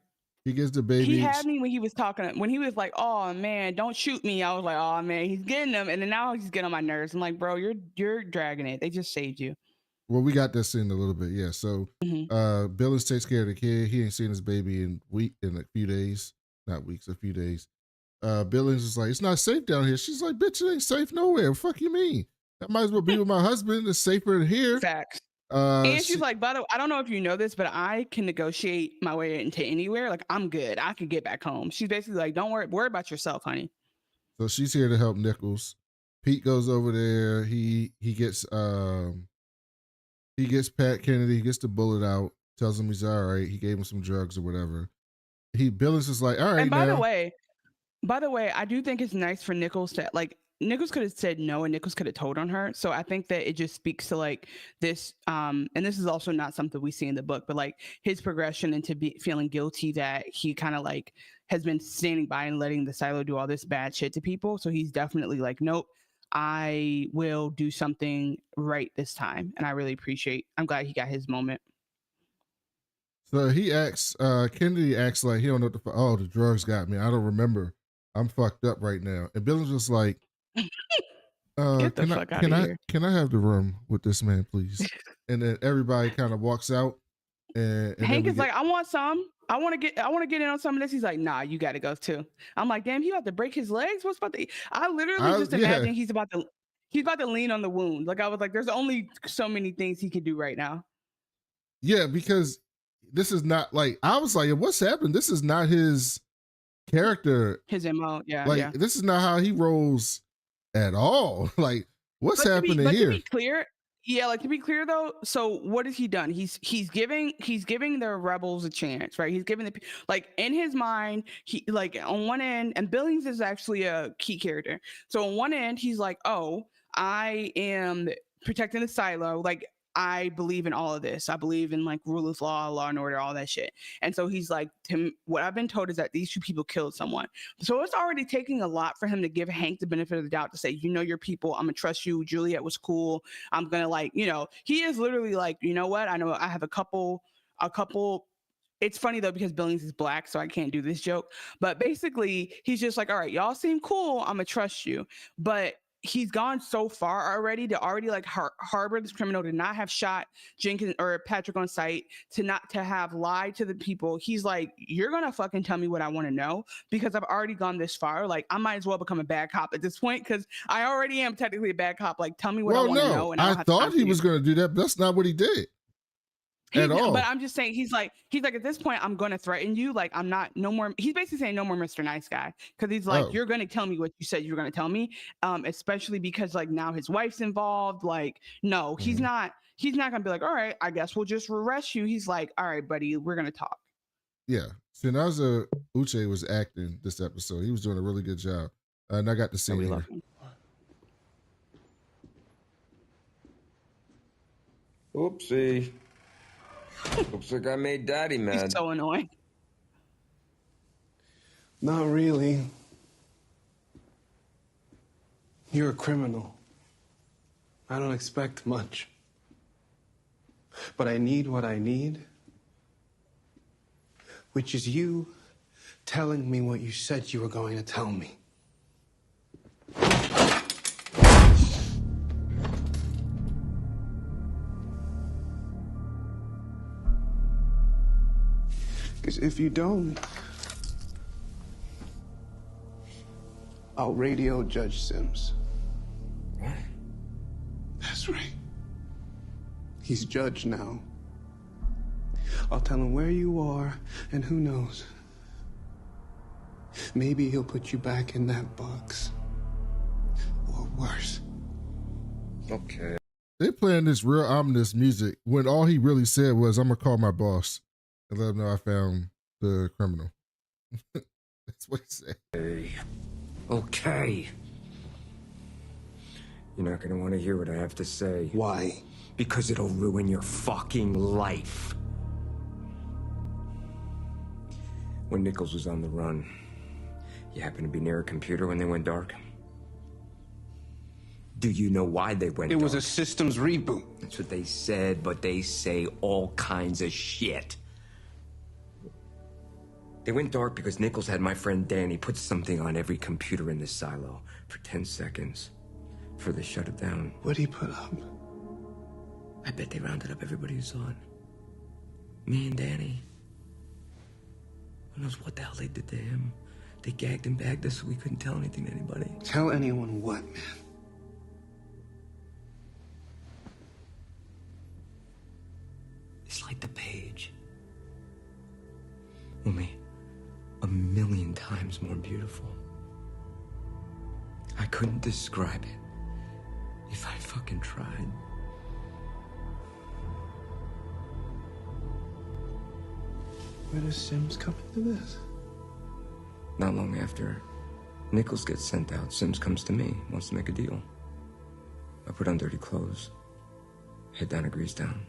he gives the baby. He had me when he was talking, when he was like, "Oh man, don't shoot me." I was like, "Oh man, he's getting them," and then now he's getting on my nerves. I'm like, "Bro, you're dragging it. They just saved you." Well, we got this in a little bit, yeah. So, Billings takes care of the kid. He ain't seen his baby in a few days, not weeks, a few days. Billings is like, it's not safe down here. She's like, bitch, it ain't safe nowhere. Fuck you mean? I might as well be with my husband. It's safer here. Facts. And she's like, by the way, I don't know if you know this, but I can negotiate my way into anywhere. Like, I'm good. I can get back home. She's basically like, don't worry about yourself, honey. So she's here to help Nichols. Pete goes over there. He gets Pat Kennedy. He gets the bullet out. Tells him he's all right. He gave him some drugs or whatever. Billings is like, all right. And by the way, I do think it's nice for Nichols to like. Nichols could have said no and Nichols could have told on her. So I think that it just speaks to like this, and this is also not something we see in the book, but like his progression into feeling guilty that he kind of like has been standing by and letting the silo do all this bad shit to people. So he's definitely like, nope, I will do something right this time. And I really I'm glad he got his moment. So he acts, Kennedy acts like he don't know what the drugs got me. I don't remember. I'm fucked up right now. And Billings was like, get the fuck out of here. Can I have the room with this man, please? And then everybody kind of walks out. And Hank is like, I want some. I want to get in on some of this. He's like, nah, you got to go too. I'm like, damn, he about to break his legs. What's about to? I literally just imagine he's about to lean on the wound. Like I was like, there's only so many things he can do right now. Yeah, because this is not like, I was like, what's happened? This is not his character. His MO, yeah. Like this is not how he rolls at all. Like what's happening here? To be clear though, so what has he done? He's giving the rebels a chance, right? He's giving like in his mind, he like on one end, and Billings is actually a key character. So on one end, he's like, oh, I am protecting the silo, like I believe in all of this. I believe in like rule of law and order, all that shit. And so he's like, what I've been told is that these two people killed someone. So it's already taking a lot for him to give Hank the benefit of the doubt to say, you know, your people, I'm gonna trust you. Juliet was cool. I'm gonna like, you know, he is literally like, you know what? I know I have a couple. It's funny though, because Billings is black, so I can't do this joke. But basically he's just like, all right, y'all seem cool. I'm gonna trust you. But he's gone so far already to like harbor this criminal, to not have shot Jenkins or Patrick on sight, to have lied to the people. He's like, you're gonna fucking tell me what I want to know, because I've already gone this far. Like I might as well become a bad cop at this point, because I already am technically a bad cop. Like tell me what I want to know. And I thought he was gonna do that, but that's not what he did. At all. But I'm just saying, he's like at this point, I'm gonna threaten you. Like I'm not no more. He's basically saying no more Mr. Nice Guy, because he's like, you're gonna tell me what you said you were gonna tell me. Especially because like now his wife's involved. Like no, he's not gonna be like, all right, I guess we'll just arrest you. He's like, all right, buddy, we're gonna talk. Yeah. Sinaza Uche was acting this episode. He was doing a really good job, and I got to see him. Oopsie. Looks like I made Daddy mad. He's so annoying. Not really. You're a criminal. I don't expect much. But I need what I need, which is you telling me what you said you were going to tell me. Because if you don't, I'll radio Judge Sims. What? That's right. He's judge now. I'll tell him where you are, and who knows, maybe he'll put you back in that box. Or worse. Okay. They playing this real ominous music when all he really said was, I'm gonna call my boss and let him know I found the criminal. That's what he said. Okay. You're not gonna want to hear what I have to say. Why? Because it'll ruin your fucking life. When Nichols was on the run, you happened to be near a computer when they went dark? Do you know why they went dark? It was a systems reboot. That's what they said, but they say all kinds of shit. They went dark because Nichols had my friend Danny put something on every computer in this silo for 10 seconds before they shut it down. What'd he put up? I bet they rounded up everybody who saw it. Me and Danny. Who knows what the hell they did to him? They gagged and bagged us so we couldn't tell anything to anybody. Tell anyone what, man? It's like the page. Only 1,000,000 times more beautiful. I couldn't describe it if I fucking tried. Where does Sims come into this? Not long after Nichols gets sent out, Sims comes to me, wants to make a deal. I put on dirty clothes, head down to Greasetown,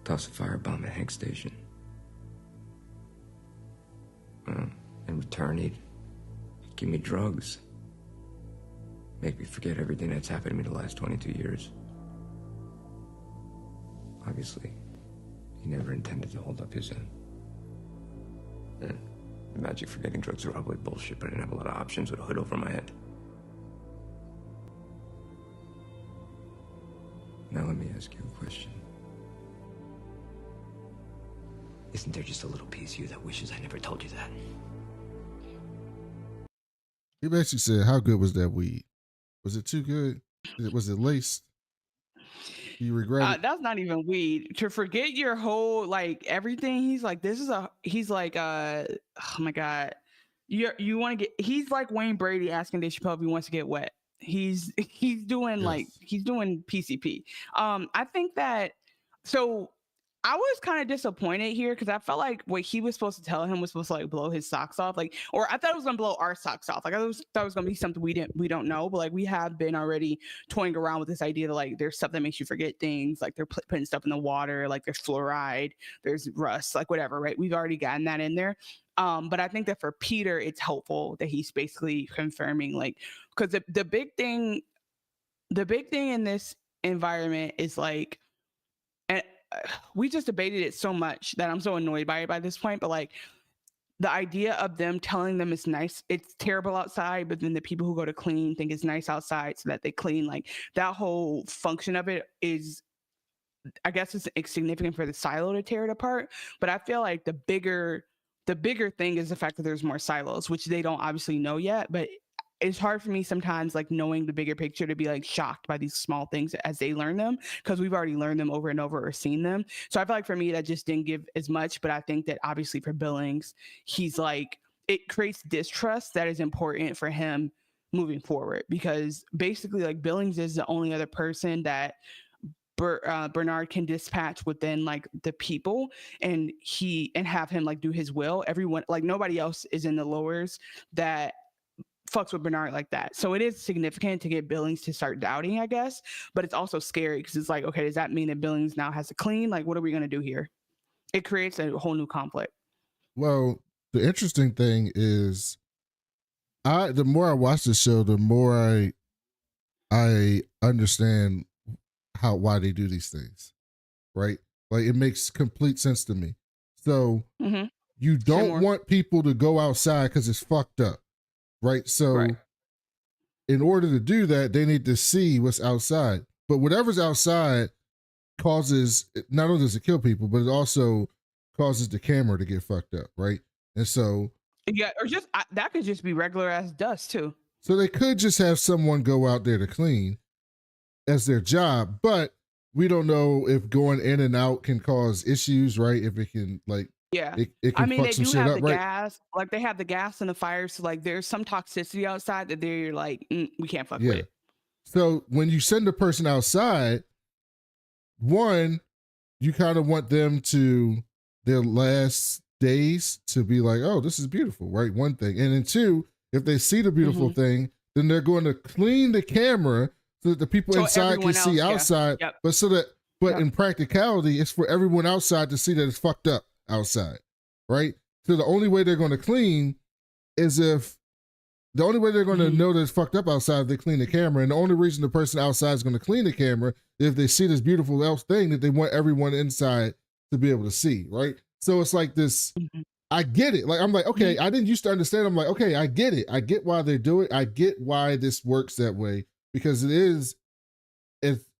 toss a firebomb at Hank Station. In return, he'd give me drugs. Make me forget everything that's happened to me the last 22 years. Obviously, he never intended to hold up his end. The magic for getting drugs are probably bullshit, but I didn't have a lot of options with a hood over my head. Now let me ask you a question. Isn't there just a little piece of you that wishes I never told you that? He basically said, how good was that weed? Was it too good? Was it laced? You regret it? That's not even weed. To forget your whole, like, everything. He's like, oh my God. You want to get, he's like Wayne Brady asking Dave Chappelle if he wants to get wet. He's doing he's doing PCP. I think that, so I was kind of disappointed here because I felt like what he was supposed to tell him was supposed to like blow his socks off, like, or I thought it was gonna blow our socks off. Like thought it was gonna be something we don't know, but like we have been already toying around with this idea that like there's stuff that makes you forget things, like they're putting stuff in the water, like there's fluoride, there's rust, like whatever, right? We've already gotten that in there. But I think that for Peter, it's helpful that he's basically confirming, like, because the big thing in this environment is like, and we just debated it so much that I'm so annoyed by it by this point, but like the idea of them telling them it's nice, it's terrible outside, but then the people who go to clean think it's nice outside so that they clean, like that whole function of it is, I guess it's significant for the silo to tear it apart. But I feel like the bigger thing is the fact that there's more silos, which they don't obviously know yet, but it's hard for me sometimes, like knowing the bigger picture, to be like shocked by these small things as they learn them, because we've already learned them over and over or seen them. So I feel like for me, that just didn't give as much, but I think that obviously for Billings, he's like, it creates distrust that is important for him moving forward, because basically like Billings is the only other person that Bernard can dispatch within like the people and have him like do his will. Everyone, like nobody else is in the lowers that fucks with Bernard like that. So it is significant to get Billings to start doubting, I guess, but it's also scary because it's like, okay, does that mean that Billings now has to clean? Like, what are we going to do here? It creates a whole new conflict. Well, the interesting thing is, the more I watch the show, the more I understand why they do these things, right? Like it makes complete sense to me. So you don't want people to go outside because it's fucked up, right? So in order to do that, they need to see what's outside. But whatever's outside causes, not only does it kill people, but it also causes the camera to get fucked up, right? And so or just that could just be regular ass dust too. So they could just have someone go out there to clean as their job, but we don't know if going in and out can cause issues, right? If it can, like, it can fuck some shit up, right? Gas, like they have the gas and the fire, so like there's some toxicity outside that they're like, we can't fuck with it. So when you send a person outside, one, you kind of want them to their last days to be like, oh, this is beautiful, right? One thing. And then two, if they see the beautiful thing, then they're going to clean the camera so that the people So inside can everyone see else, yeah. outside. Yep. But Yep. in practicality, it's for everyone outside to see that it's fucked up outside, right? So the only way they're going to clean is if the only way they're going to know that it's fucked up outside if they clean the camera. And the only reason the person outside is going to clean the camera is if they see this beautiful else thing that they want everyone inside to be able to see, right? So it's like this. I get it. Like, I'm like, okay, I didn't used to understand. I'm like, okay, I get it. I get why they do it. I get why this works that way, because it is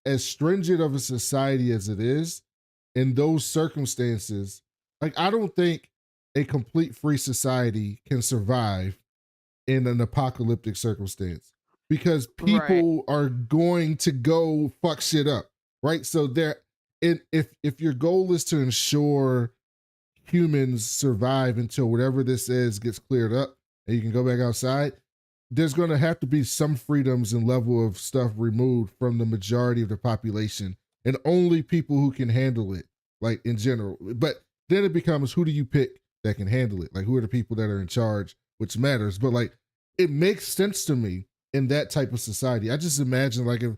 as stringent of a society as it is in those circumstances. Like, I don't think a complete free society can survive in an apocalyptic circumstance, because people are going to go fuck shit up, right? So if your goal is to ensure humans survive until whatever this is gets cleared up and you can go back outside, there's going to have to be some freedoms and level of stuff removed from the majority of the population, and only people who can handle it, like, in general. But then it becomes, who do you pick that can handle it? Like, who are the people that are in charge, which matters. But like, it makes sense to me in that type of society. I just imagine, like, if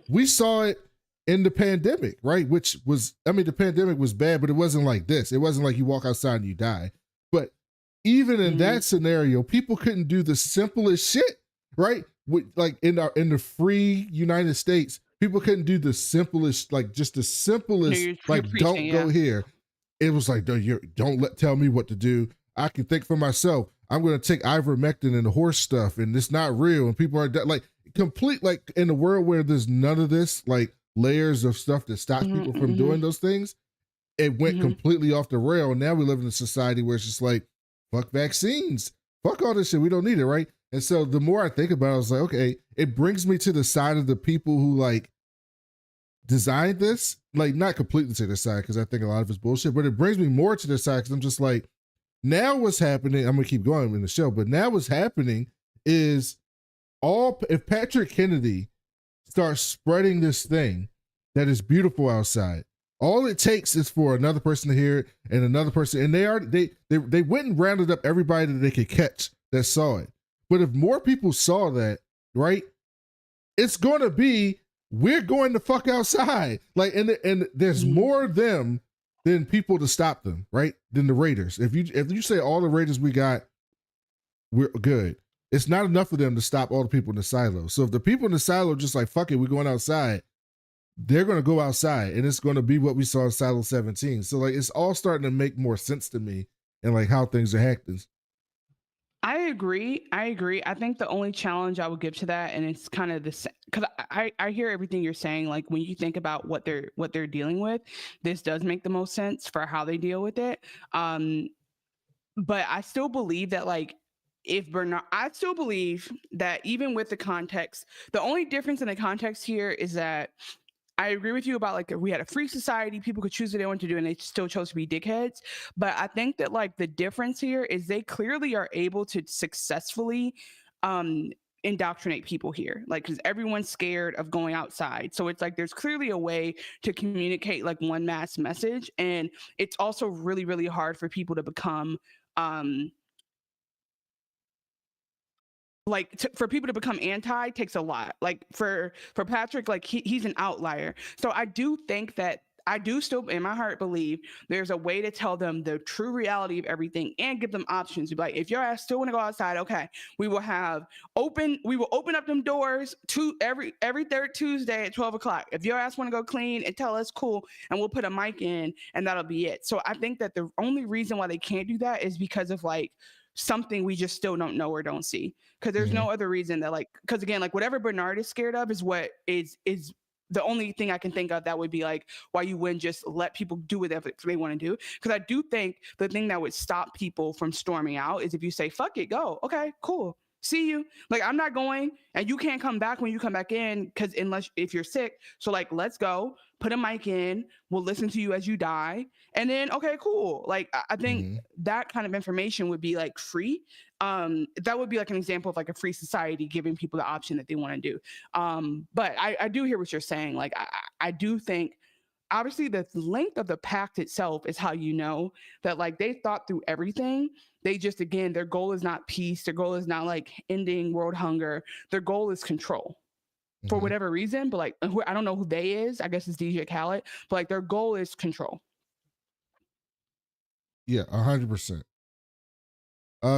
we saw it in the pandemic, right? Which was, the pandemic was bad, but it wasn't like this. It wasn't like you walk outside and you die. But even in that scenario, people couldn't do the simplest shit, right? Like, in the free United States, people couldn't do the simplest, like, just the simplest, like, don't go here. It was like, don't tell me what to do. I can think for myself. I'm going to take ivermectin and the horse stuff, and it's not real. And people are like, complete, like, in a world where there's none of this, like, layers of stuff that stops people from doing those things, it went completely off the rail. Now we live in a society where it's just like, fuck vaccines, fuck all this shit, we don't need it, right? And so the more I think about it, I was like, okay, it brings me to the side of the people who, like, designed this, like, not completely to the side, because I think a lot of it's bullshit, but it brings me more to the side, because I'm just like, now what's happening, I'm gonna keep going in the show, but now what's happening is, if Patrick Kennedy starts spreading this thing that is beautiful outside, all it takes is for another person to hear it, and another person, and they went and rounded up everybody that they could catch that saw it. But if more people saw that, right, it's going to be, we're going to fuck outside, like, and there's more of them than people to stop them, right? Than the Raiders. If you say all the Raiders we got, we're good. It's not enough of them to stop all the people in the silo. So if the people in the silo are just like, fuck it, we're going outside, they're going to go outside, and it's going to be what we saw in Silo 17. So, like, it's all starting to make more sense to me, and, like, how things are happening. I agree. I think the only challenge I would give to that, and it's kind of the same, because I hear everything you're saying. Like, when you think about what they're dealing with, this does make the most sense for how they deal with it. But I still believe that, like, I still believe that even with the context, the only difference in the context here is that I agree with you about, like, if we had a free society, people could choose what they want to do, and they still chose to be dickheads. But I think that, like, the difference here is they clearly are able to successfully indoctrinate people here, like, because everyone's scared of going outside. So it's like there's clearly a way to communicate, like, one mass message, and it's also really, really hard for people to become for people to become anti takes a lot. Like, for Patrick, like, he's an outlier. So I do think that I do still in my heart believe there's a way to tell them the true reality of everything and give them options. Be like, if your ass still want to go outside, okay, we will open up them doors every third Tuesday at 12 o'clock. If your ass want to go clean and tell us, cool, and we'll put a mic in, and that'll be it. So I think that the only reason why they can't do that is because of, like, something we just still don't know or don't see. Because there's no other reason that, like, because again, like, whatever Bernard is scared of is what is the only thing I can think of that would be, like, why you wouldn't just let people do whatever they want to do. Because I do think the thing that would stop people from storming out is if you say, fuck it, go. Okay, cool. See you. Like, I'm not going, and you can't come back when you come back in, because if you're sick. So, like, let's go, put a mic in, we'll listen to you as you die, and then, okay, cool. Like, I think that kind of information would be, like, free. That would be, like, an example of, like, a free society giving people the option that they want to do. But I do hear what you're saying. Like, I do think obviously the length of the pact itself is how you know that like they thought through everything. They just, again, their goal is not peace. Their goal is not like ending world hunger. Their goal is control for whatever reason. But like, I don't know who they is. I guess it's DJ Khaled. But like their goal is control. Yeah, 100%.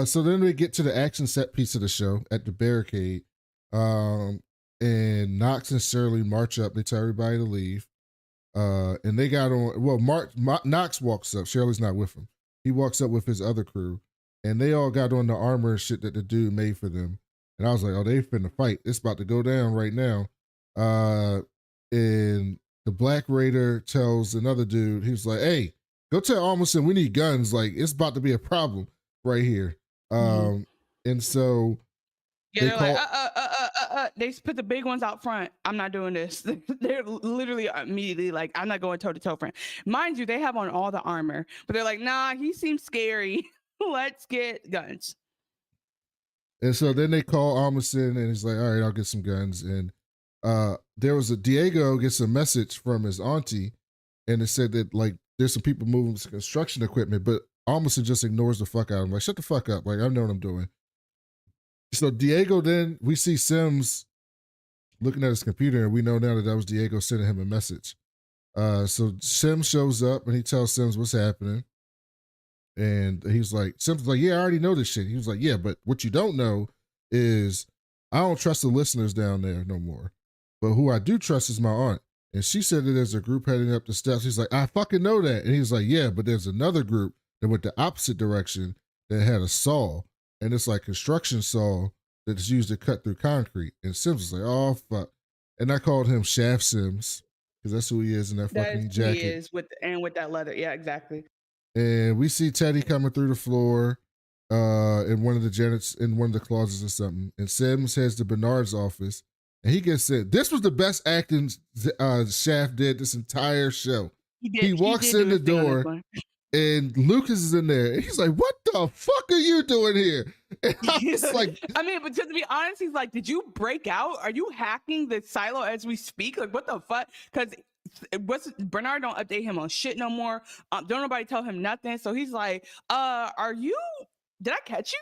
So then we get to the action set piece of the show at the barricade. And Knox and Shirley march up. They tell everybody to leave. And they got on, well, Knox walks up. Shirley's not with him. He walks up with his other crew. And they all got on the armor and shit that the dude made for them. And I was like, oh, they finna fight. It's about to go down right now. And the Black Raider tells another dude, he was like, hey, go tell Almerson we need guns. Like, it's about to be a problem right here. And so yeah, they're like, they put the big ones out front. I'm not doing this. They're literally immediately like, I'm not going toe to toe front. Mind you, they have on all the armor, but they're like, nah, he seems scary. Let's get guns. And so then they call Almerson and he's like, all right, I'll get some guns. And there was Diego gets a message from his auntie and it said that like there's some people moving some construction equipment, but Almerson just ignores the fuck out of him. Like, shut the fuck up. Like, I know what I'm doing. So Diego, then we see Sims looking at his computer and we know now that was Diego sending him a message. So Sims shows up and he tells Sims what's happening. And he's like, Sims was like, yeah, I already know this shit. He was like, yeah, but what you don't know is I don't trust the listeners down there no more. But who I do trust is my aunt. And she said that there's a group heading up the steps. He's like, I fucking know that. And he's like, yeah, but there's another group that went the opposite direction that had a saw. And it's like construction saw that's used to cut through concrete. And Sims was like, oh, fuck. And I called him Shaft Sims because that's who he is in that fucking jacket. He is with that leather. Yeah, exactly. And we see Teddy coming through the floor in one of the janits in one of the closets or something. And Sims heads to Bernard's office and he gets sent. This was the best acting Shaft did this entire show. He walks in the door and Lucas is in there. And he's like, what the fuck are you doing here? And I was like, I mean, but to be honest, he's like, did you break out? Are you hacking the silo as we speak? Like, what the fuck? Because Bernard don't update him on shit no more. Don't nobody tell him nothing. So he's like, did I catch you?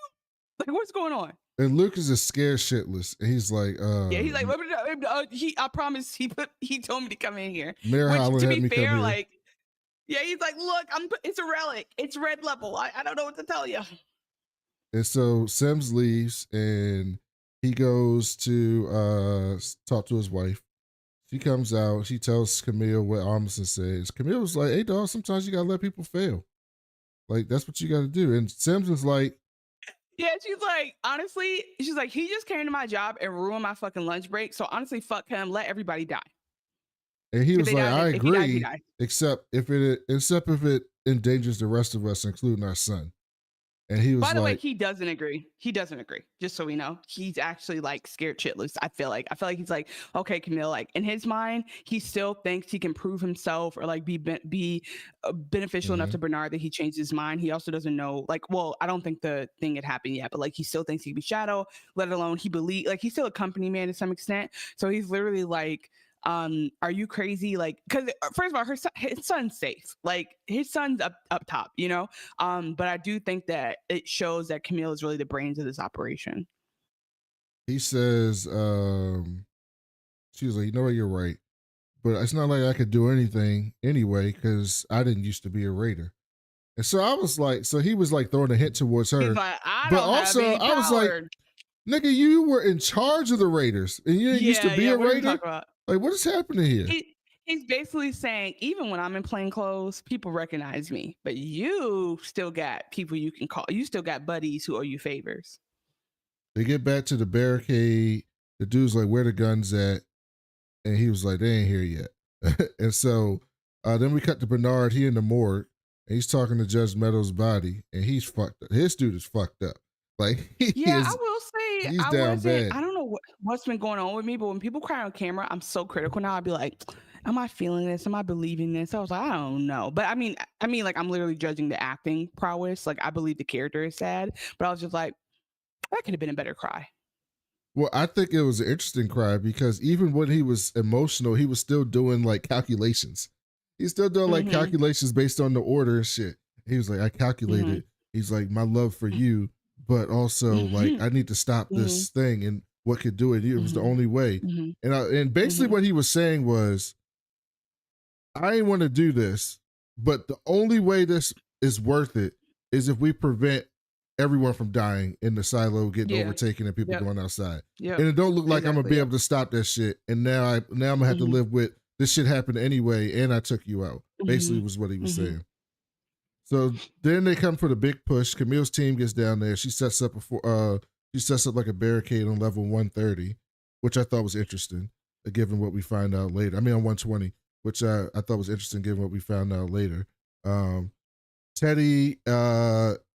Like, what's going on? And Lucas is scared shitless. And he's like, yeah, he's like, I promise he told me to come in here. Mayor Holland to had be me fair, come like, yeah, he's like, look, it's a relic. It's red level. I don't know what to tell you. And so Sims leaves and he goes to talk to his wife. She comes out. She tells Camille what Almerson says. Camille was like, hey, dog, sometimes you got to let people fail. Like, that's what you got to do. And Sims was like, yeah, she's like, honestly, she's like, he just came to my job and ruined my fucking lunch break. So honestly, fuck him. Let everybody die. And he was like, I agree, except if it endangers the rest of us, including our son. And he was by the way, he doesn't agree. He doesn't agree. Just so we know, he's actually like scared shitless. I feel like he's like, okay, Camille, like in his mind, he still thinks he can prove himself or like be beneficial enough to Bernard that he changed his mind. He also doesn't know, like, well, I don't think the thing had happened yet, but like he still thinks he could be Shadow, let alone he believe, like he's still a company man to some extent. So he's literally like, are you crazy? Like, because first of all, his son's safe. Like his son's up top, you know. But I do think that it shows that Camille is really the brains of this operation. He says, she was like, you know what, you're right, but it's not like I could do anything anyway because I didn't used to be a Raider. And so I was like, so he was like throwing a hint towards her. He's like, I was like, nigga, you were in charge of the Raiders and you didn't used to be a Raider. Like, what is happening here? He's basically saying, even when I'm in plain clothes, people recognize me, but you still got people you can call. You still got buddies who owe you favors. They get back to the barricade. The dude's like, where the guns at? And he was like, they ain't here yet. And so then we cut to Bernard. He in the morgue. And he's talking to Judge Meadows' body. And he's fucked up. His dude is fucked up. Like, I will say, he's down bad. I don't know what's been going on with me, but when people cry on camera, I'm so critical now. I'd be like, am I feeling this? Am I believing this? I was like, I don't know. But I mean, like, I'm literally judging the acting prowess. Like, I believe the character is sad, but I was just like, that could have been a better cry. Well, I think it was an interesting cry because even when he was emotional, he was still doing like calculations. He's still doing like calculations based on the order and shit. He was like, I calculated. He's like, my love for you, but also like I need to stop this thing and what could do it. It was the only way. And basically what he was saying was, I ain't want to do this, but the only way this is worth it is if we prevent everyone from dying in the silo, getting overtaken, and people going outside. And it don't look like I'm gonna be able to stop that shit. And now I'm gonna have to live with this shit happened anyway, and I took you out. Basically was what he was saying. So then they come for the big push. Camille's team gets down there. She sets up like a barricade on level 130, which I thought was interesting, given what we find out later. I mean on 120, which I thought was interesting given what we found out later. Teddy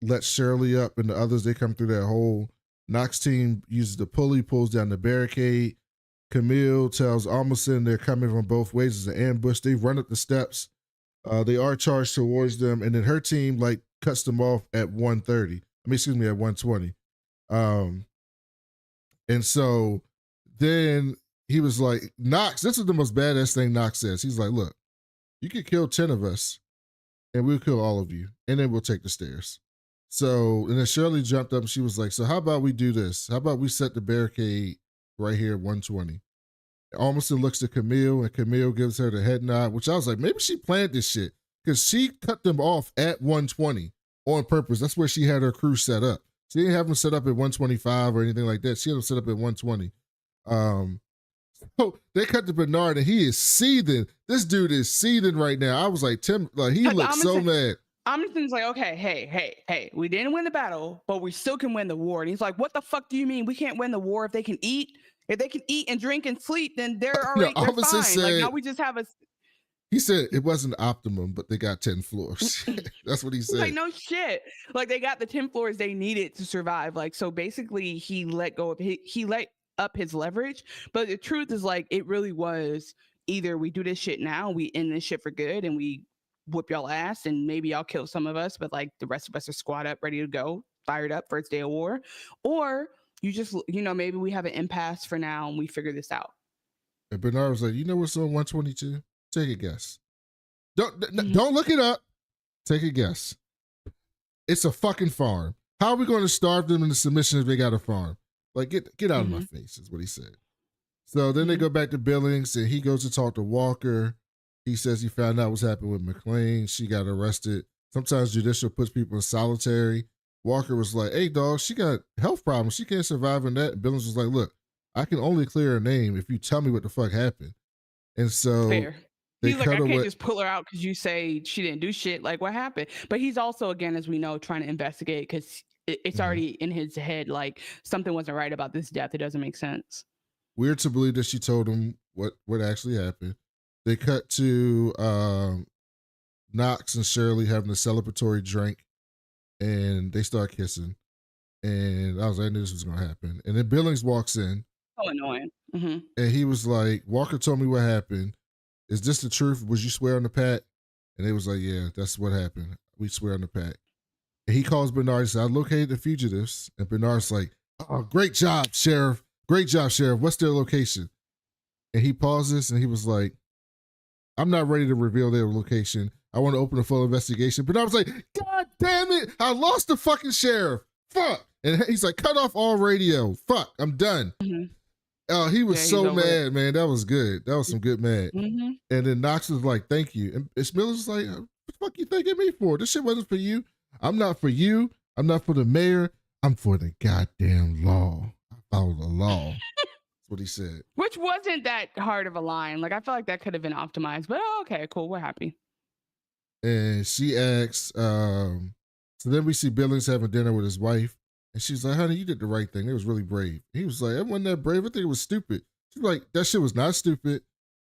lets Shirley up, and the others, they come through that hole. Knox team uses the pulley, pulls down the barricade. Camille tells Almason they're coming from both ways as an ambush. They run up the steps. They are charged towards them, and then her team like cuts them off at 130. At 120. And so then he was like, Knox, this is the most badass thing Knox says. He's like, look, you could kill 10 of us, and we'll kill all of you, and then we'll take the stairs. So, and then Shirley jumped up and she was like, so how about we do this? How about we set the barricade right here at 120? Almason looks to Camille, and Camille gives her the head nod, which I was like, maybe she planned this shit, because she cut them off at 120 on purpose. That's where she had her crew set up. She didn't have them set up at 125 or anything like that. She had them set up at 120. So they cut to Bernard, and he is seething. This dude is seething right now. I was like, Tim, like he looks so mad. Amundsen's like, okay, hey, we didn't win the battle, but we still can win the war. And he's like, what the fuck do you mean we can't win the war if they can eat? If they can eat and drink and sleep, then they're already they're fine. Said, like now we just have a. He said it wasn't optimum, but they got 10 floors. That's what he said. Like no shit. Like they got the 10 floors they needed to survive. Like so, basically, he let go of he let up his leverage. But the truth is, like, it really was either we do this shit now, we end this shit for good, and we whoop y'all ass, and maybe y'all kill some of us, but like the rest of us are squad up, ready to go, fired up, first day of war, or you just, maybe we have an impasse for now and we figure this out. And Bernard was like, you know what's on 122? Take a guess. Don't look it up. Take a guess. It's a fucking farm. How are we going to starve them into submission if they got a farm? Like, get out of my face, is what he said. So then they go back to Billings, and he goes to talk to Walker. He says he found out what's happened with McLean. She got arrested. Sometimes judicial puts people in solitary. Walker was like, hey, dog, she got health problems. She can't survive on that. And Billings was like, look, I can only clear her name if you tell me what the fuck happened. And so fair. He's like, I can't just pull her out because you say she didn't do shit. Like, what happened? But he's also, again, as we know, trying to investigate because it's already in his head. Like, something wasn't right about this death. It doesn't make sense. Weird to believe that she told him what actually happened. They cut to Knox and Shirley having a celebratory drink, and they start kissing. And I was like, I knew this was going to happen. And then Billings walks in. So annoying. And he was like, Walker told me what happened. Is this the truth? Was you swear on the pact? And they was like, yeah, that's what happened. We swear on the pact. And he calls Bernard and says, I located the fugitives. And Bernard's like, oh, great job, Sheriff. Great job, Sheriff. What's their location? And he pauses and he was like, I'm not ready to reveal their location. I want to open a full investigation. But I was like, God damn it. I lost the fucking sheriff. Fuck. And he's like, cut off all radio. Fuck. I'm done. Oh, he was so mad, man. That was good. That was some good mad. And then Knox was like, thank you. And Miller's was like, what the fuck you thanking me for? This shit wasn't for you. I'm not for you. I'm not for the mayor. I'm for the goddamn law. I follow the law. What he said, which wasn't that hard of a line. Like, I feel like that could have been optimized, but okay, cool, we're happy. And she asks, so then we see Billings having dinner with his wife, and she's like, honey, you did the right thing. It was really brave. He was like, I wasn't that brave. I think it was stupid. She's like, that shit was not stupid. It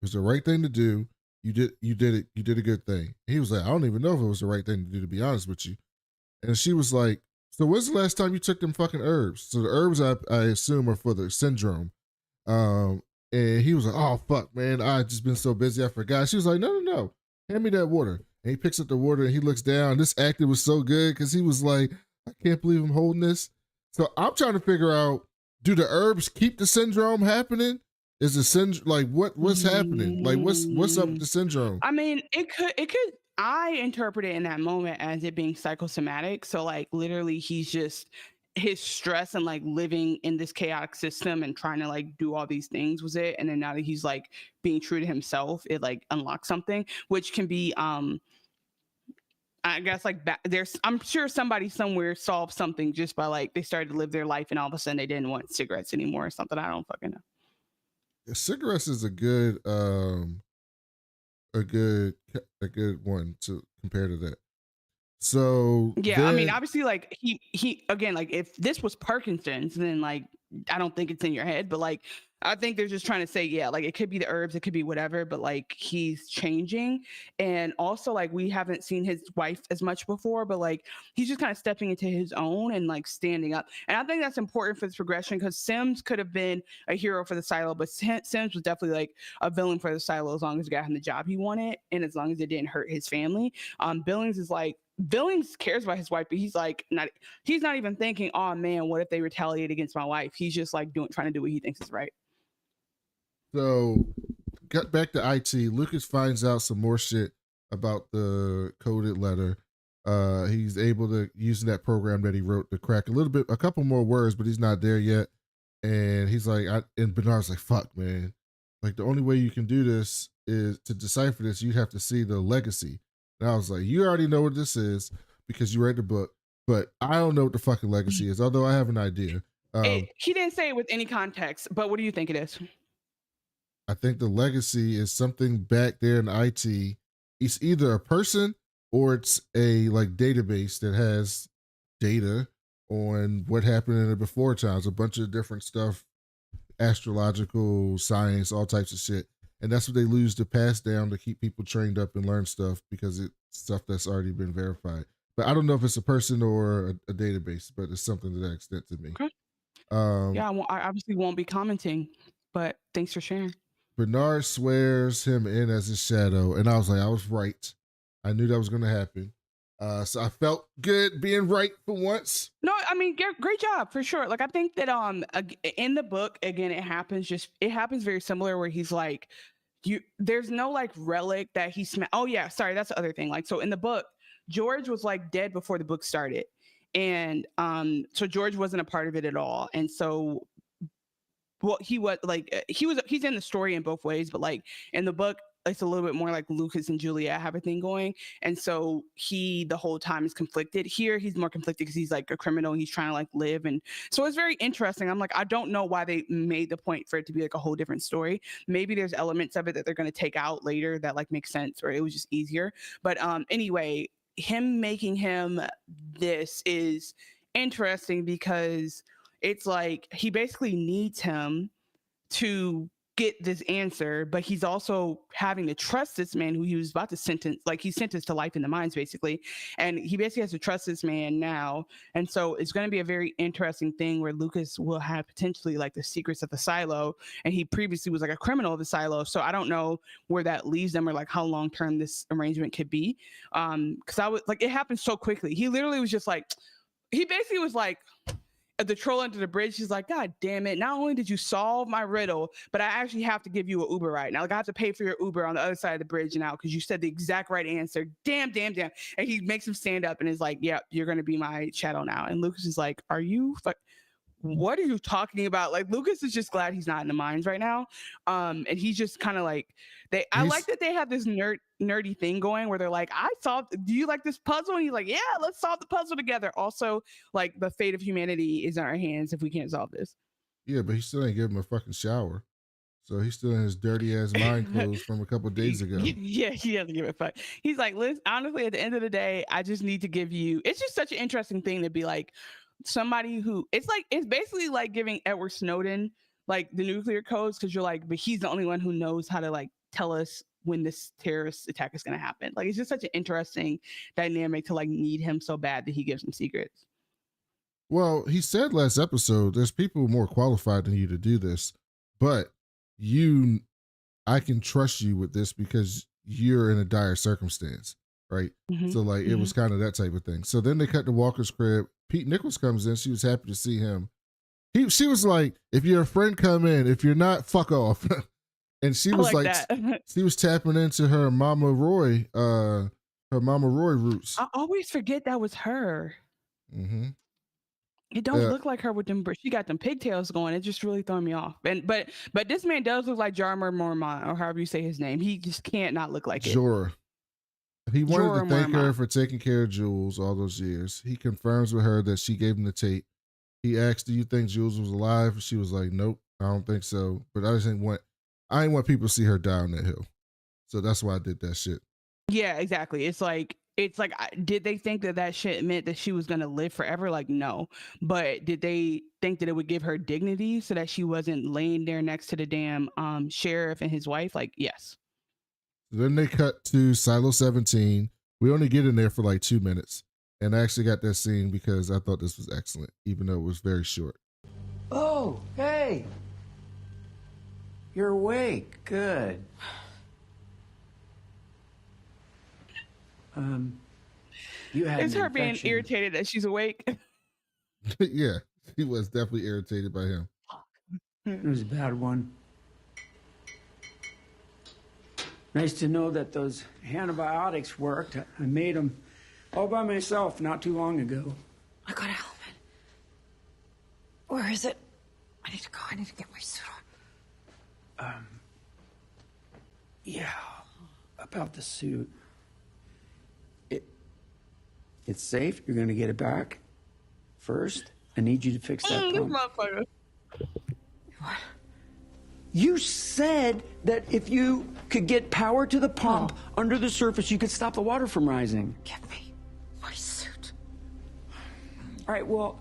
was the right thing to do. You did it. You did a good thing. He was like, I don't even know if it was the right thing to do, to be honest with you. And she was like, so when's the last time you took them fucking herbs? So the herbs, I assume, are for the syndrome. And he was like, oh fuck, man, I just been so busy I forgot. She was like, no, hand me that water. And he picks up the water and he looks down. This actor was so good because he was like, I can't believe I'm holding this. So I'm trying to figure out, do the herbs keep the syndrome happening, Is the syndrome like what's happening? Like what's up with the syndrome? I mean, it could I interpret it in that moment as it being psychosomatic. So like literally he's just his stress and like living in this chaotic system and trying to like do all these things was it. And then now that he's like being true to himself, it like unlocks something, which can be I guess like there's I'm sure somebody somewhere solved something just by like they started to live their life and all of a sudden they didn't want cigarettes anymore or something. I don't fucking know. Cigarettes is a good a good one to compare to that. So yeah, I mean, obviously, like he again, like if this was Parkinson's, then like I don't think it's in your head, but like I think they're just trying to say, yeah, like it could be the herbs, it could be whatever, but like he's changing, and also like we haven't seen his wife as much before, but like he's just kind of stepping into his own and like standing up, and I think that's important for this progression because Sims could have been a hero for the silo, but Sims was definitely like a villain for the silo as long as it got him the job he wanted and as long as it didn't hurt his family. Billings is like. Billings cares about his wife, but he's not even thinking, oh man, what if they retaliate against my wife? He's just like trying to do what he thinks is right. So got back to IT. Lucas finds out some more shit about the coded letter. He's able to using that program that he wrote to crack a couple more words, but he's not there yet. And he's like, and Bernard's like, fuck, man. Like the only way you can do this is to decipher this. You have to see the legacy. And I was like, you already know what this is because you read the book, but I don't know what the fucking legacy is, although I have an idea. He didn't say it with any context, but what do you think it is? I think the legacy is something back there in IT. It's either a person or it's a like database that has data on what happened in the before times, a bunch of different stuff, astrological science, all types of shit. And that's what they lose to pass down to keep people trained up and learn stuff because it's stuff that's already been verified. But I don't know if it's a person or a database, but it's something to that extent to me. Okay. Yeah, I obviously won't be commenting, but thanks for sharing. Bernard swears him in as his shadow, and I was like, I was right. I knew that was going to happen. So I felt good being right for once. No, I mean, great job for sure. Like I think that in the book again, it happens very similar where he's like, there's no like relic that he oh yeah, sorry, that's the other thing. Like so in the book, George was like dead before the book started, and so George wasn't a part of it at all, and so. Well, he's in the story in both ways, but like in the book, it's a little bit more like Lucas and Juliet have a thing going. And so he, the whole time is conflicted. Here, he's more conflicted because he's like a criminal. He's trying to like live. And so it's very interesting. I'm like, I don't know why they made the point for it to be like a whole different story. Maybe there's elements of it that they're going to take out later that like make sense or it was just easier. But anyway, him making him this is interesting because it's like he basically needs him to get this answer, but he's also having to trust this man who he was about to sentence, like he's sentenced to life in the mines basically, and he basically has to trust this man now. And so it's going to be a very interesting thing where Lucas will have potentially like the secrets of the silo, and he previously was like a criminal of the silo, so I don't know where that leaves them or like how long term this arrangement could be, because I was like, it happened so quickly. He literally was just like, he basically was like, the troll under the bridge, she's like, God damn it, not only did you solve my riddle, but I actually have to give you an Uber ride now. Like I have to pay for your Uber on the other side of the bridge now because you said the exact right answer. Damn. And he makes him stand up and is like, yeah, you're gonna be my shadow now. And Lucas is like, what are you talking about? Like Lucas is just glad he's not in the mines right now. And he's just kind of like, I like that they have this nerdy thing going where they're like, do you like this puzzle? And he's like, yeah, let's solve the puzzle together. Also, like the fate of humanity is in our hands if we can't solve this. Yeah, but he still ain't give him a fucking shower. So he's still in his dirty ass mind clothes from a couple of days ago. Yeah, he doesn't give a fuck. He's like, listen, honestly, at the end of the day, I just need to give you, it's just such an interesting thing to be like, somebody who it's basically like giving Edward Snowden like the nuclear codes because you're like, but he's the only one who knows how to like tell us when this terrorist attack is going to happen. Like it's just such an interesting dynamic to like need him so bad that he gives him secrets. Well, he said last episode, there's people more qualified than you to do this, but I can trust you with this because you're in a dire circumstance, right? Mm-hmm. So like it was kind of that type of thing. So then they cut to Walker's crib. Pete Nichols comes in. She was happy to see him. She was like, if you're a friend, come in. If you're not, fuck off. And she was like she was tapping into her Mama Roy roots. I always forget that was her. Mm-hmm. It don't look like her with them. She got them pigtails going. It just really throwing me off. And but this man does look like Jarmer Mormont, or however you say his name. He just can't not look like Jorah. He wanted Jorah to thank Mormont. her for taking care of Jules all those years. He confirms with her that she gave him the tape. He asked, "Do you think Jules was alive?" She was like, "Nope, I don't think so." But I didn't want people to see her die on that hill, so that's why I did that shit. Yeah, exactly. It's like did they think that shit meant that she was gonna live forever? Like, no. But did they think that it would give her dignity so that she wasn't laying there next to the damn sheriff and his wife? Like, yes. Then they cut to Silo 17. We only get in there for like 2 minutes, and I actually got that scene because I thought this was excellent, even though it was very short. Oh, hey. You're awake. Good. You had It's her being irritated that she's awake. Yeah, he was definitely irritated by him. It was a bad one. Nice to know that those antibiotics worked. I made them all by myself not too long ago. I got a helmet. Where is it? I need to go. I need to get my suit on. Yeah, about the suit. It's safe. You're gonna get it back. First, I need you to fix that This pump. motherfucker. What? You said that if you could get power to the pump under the surface, you could stop the water from rising. Give me my suit. All right, well,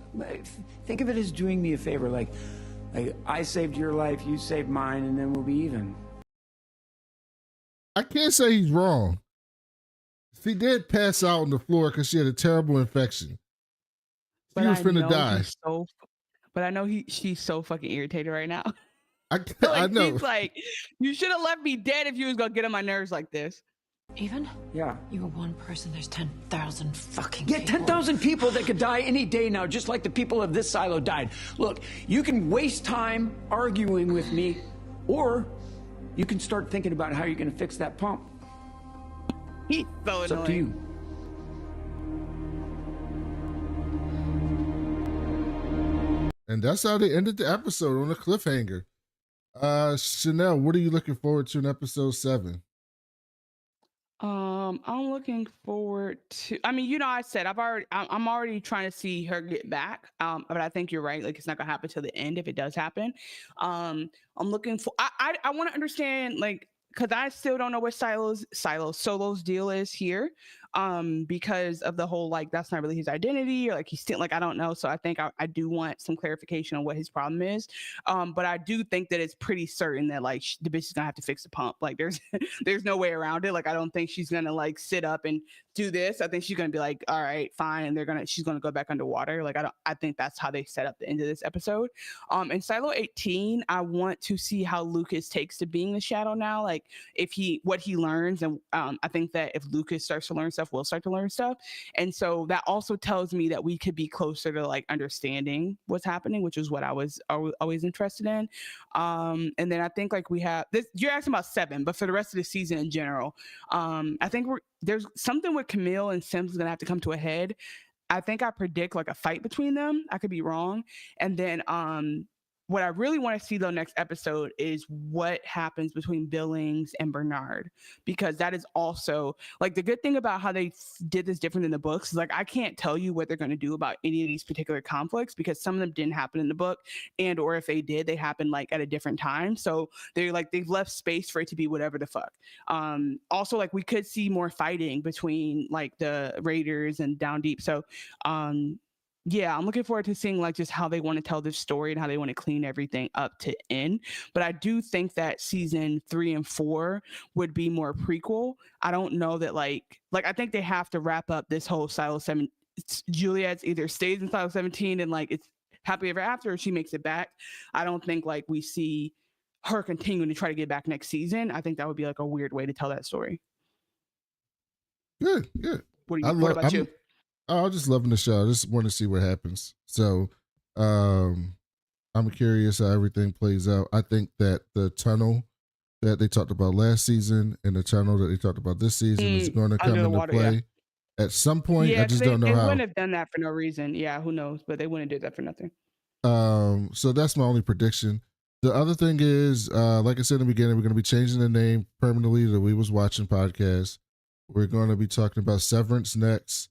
think of it as doing me a favor. Like I saved your life, you saved mine, and then we'll be even. I can't say he's wrong. She did pass out on the floor because she had a terrible infection. She was finna die. But I know she's so fucking irritated right now. I know. He's like, you should have left me dead if you was gonna get on my nerves like this. Even? Yeah. You're one person. There's 10,000 fucking Yeah, people. 10,000 people that could die any day now, just like the people of this silo died. Look, you can waste time arguing with me, or you can start thinking about how you're going to fix that pump. He's so It's up to annoying. you. And that's how they ended the episode, on a cliffhanger. Chanel, what are you looking forward to in episode 7? I'm looking forward to. I mean, I said I'm already trying to see her get back. But I think you're right. Like, it's not gonna happen till the end if it does happen. I'm looking for. I want to understand, like, because I still don't know what Solo's deal is here. Because of the whole, like, that's not really his identity, or like he's still, like, I don't know. So I think I do want some clarification on what his problem is. But I do think that it's pretty certain that, like, the bitch is gonna have to fix the pump. Like, there's no way around it. Like, I don't think she's gonna, like, sit up and do this. I think she's gonna be like, all right, fine, and she's gonna go back underwater. Like, I think that's how they set up the end of this episode. In Silo 18, I want to see how Lucas takes to being the Shadow now. Like, what he learns, and I think that if Lucas starts to learn stuff, we'll start to learn stuff. And so that also tells me that we could be closer to, like, understanding what's happening, which is what I was always interested in. And then I think, like, we have this, you're asking about 7, but for the rest of the season in general, I think there's something with Camille and Sims is gonna have to come to a head. I think I predict, like, a fight between them. I could be wrong. And then what I really want to see, though, next episode is what happens between Billings and Bernard, because that is also, like, the good thing about how they did this different in the books is, like, I can't tell you what they're going to do about any of these particular conflicts because some of them didn't happen in the book, and or if they did, they happened, like, at a different time. So they've left space for it to be whatever the fuck. Also, like, we could see more fighting between, like, the Raiders and Down Deep. So yeah, I'm looking forward to seeing, like, just how they want to tell this story and how they want to clean everything up to end. But I do think that season 3 and 4 would be more prequel. I don't know that, like I think they have to wrap up this whole Silo 7. Juliet's either stays in Silo 17 and, like, it's happily ever after, or she makes it back. I don't think, like, we see her continuing to try to get back next season. I think that would be, like, a weird way to tell that story. Good. What about you? I'm just loving the show. I just want to see what happens. So, I'm curious how everything plays out. I think that the tunnel that they talked about last season and the tunnel that they talked about this season is going to come Under the into water, play at some point. I Yeah, just they, don't know they how. wouldn't have done that for no reason. Yeah, who knows? But they wouldn't do that for nothing. So that's my only prediction. The other thing is, like I said in the beginning, we're going to be changing the name permanently to the We Was Watching podcast. We're going to be talking about Severance next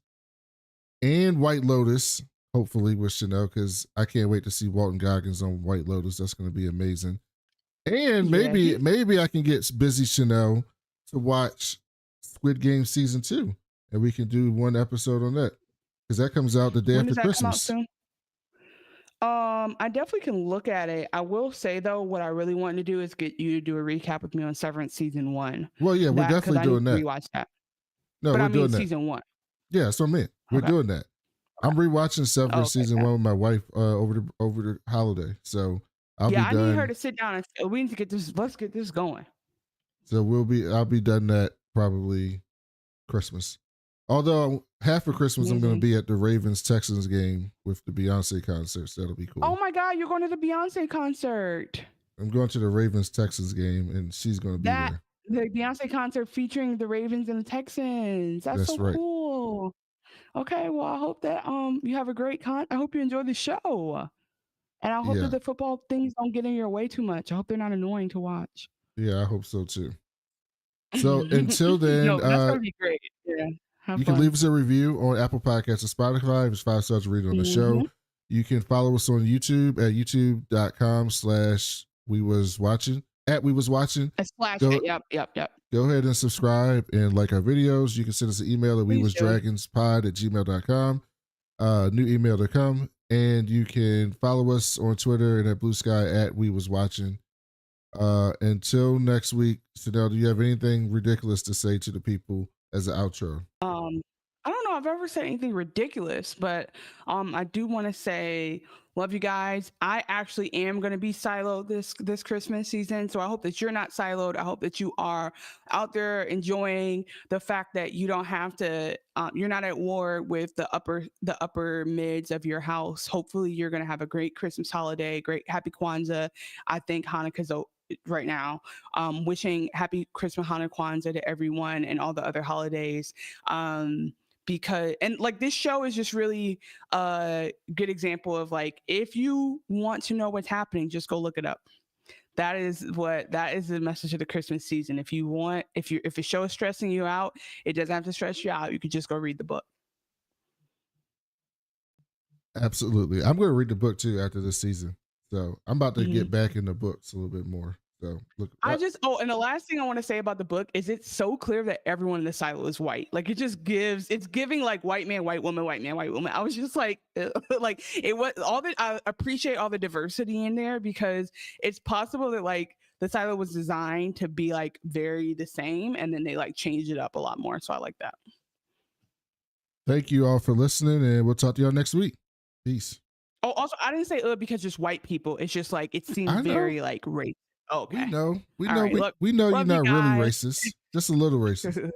and White Lotus, hopefully with Chanel, because I can't wait to see Walton Goggins on White Lotus. That's going to be amazing. And maybe I can get busy Chanel to watch Squid Game season 2, and we can do one episode on that because that comes out the day When after does that come out Christmas. soon? I definitely can look at it. I will say though, what I really want to do is get you to do a recap with me on Severance season 1. Well, yeah, we're definitely doing that. Rewatch that. No, but we're I mean doing that. season 1. Yeah, that's what I meant. We're doing that. I'm rewatching Severance season 1 with my wife over the holiday. So I'll be done. I need her to sit down and we need to get this. Let's get this going. So I'll be done that probably Christmas. Although half of Christmas I'm going to be at the Ravens Texans game with the Beyonce concert. So that'll be cool. Oh my God, you're going to the Beyonce concert. I'm going to the Ravens Texans game and she's going to be there. The Beyonce concert featuring the Ravens and the Texans. That's so right. Cool. Okay, well, I hope that you have a great I hope you enjoy the show. And I hope that the football things don't get in your way too much. I hope they're not annoying to watch. Yeah, I hope so too. So until then, no, that's gonna be great. Yeah. You can leave us a review on Apple Podcasts or Spotify. If it's 5 stars, read it on the show. You can follow us on YouTube at youtube.com/WeWasWatching. At We Was Watching. Yep. Go ahead and subscribe and like our videos. You can send us an email at wewasdragonspod@gmail.com. New email to come. And you can follow us on Twitter and at Blue Sky at We Was Watching. Until next week, Chanel, do you have anything ridiculous to say to the people as an outro? I don't know if I've ever said anything ridiculous, but I do want to say love you guys. I actually am going to be siloed this Christmas season, so I hope that you're not siloed. I hope that you are out there enjoying the fact that you don't have to you're not at war with the upper mids of your house. Hopefully you're going to have a great Christmas holiday, great happy Kwanzaa. I think Hanukkah's right now. Wishing happy Christmas, Hanukkah, Kwanzaa to everyone and all the other holidays. Because like this show is just really a good example of like, if you want to know what's happening, just go look it up. That is the message of the Christmas season. If a show is stressing you out, it doesn't have to stress you out. You could just go read the book. Absolutely. I'm going to read the book too after this season. So I'm about to get back in the books a little bit more. So look, and the last thing I want to say about the book is it's so clear that everyone in the silo is white. Like it's giving like white man, white woman, white man, white woman. I was just like, like it was I appreciate all the diversity in there because it's possible that like the silo was designed to be like very the same and then they like changed it up a lot more. So I like that. Thank you all for listening and we'll talk to y'all next week. Peace. Oh, also I didn't say because just white people. It's just like it seems very like race. Okay. We know you're not really racist, just a little racist.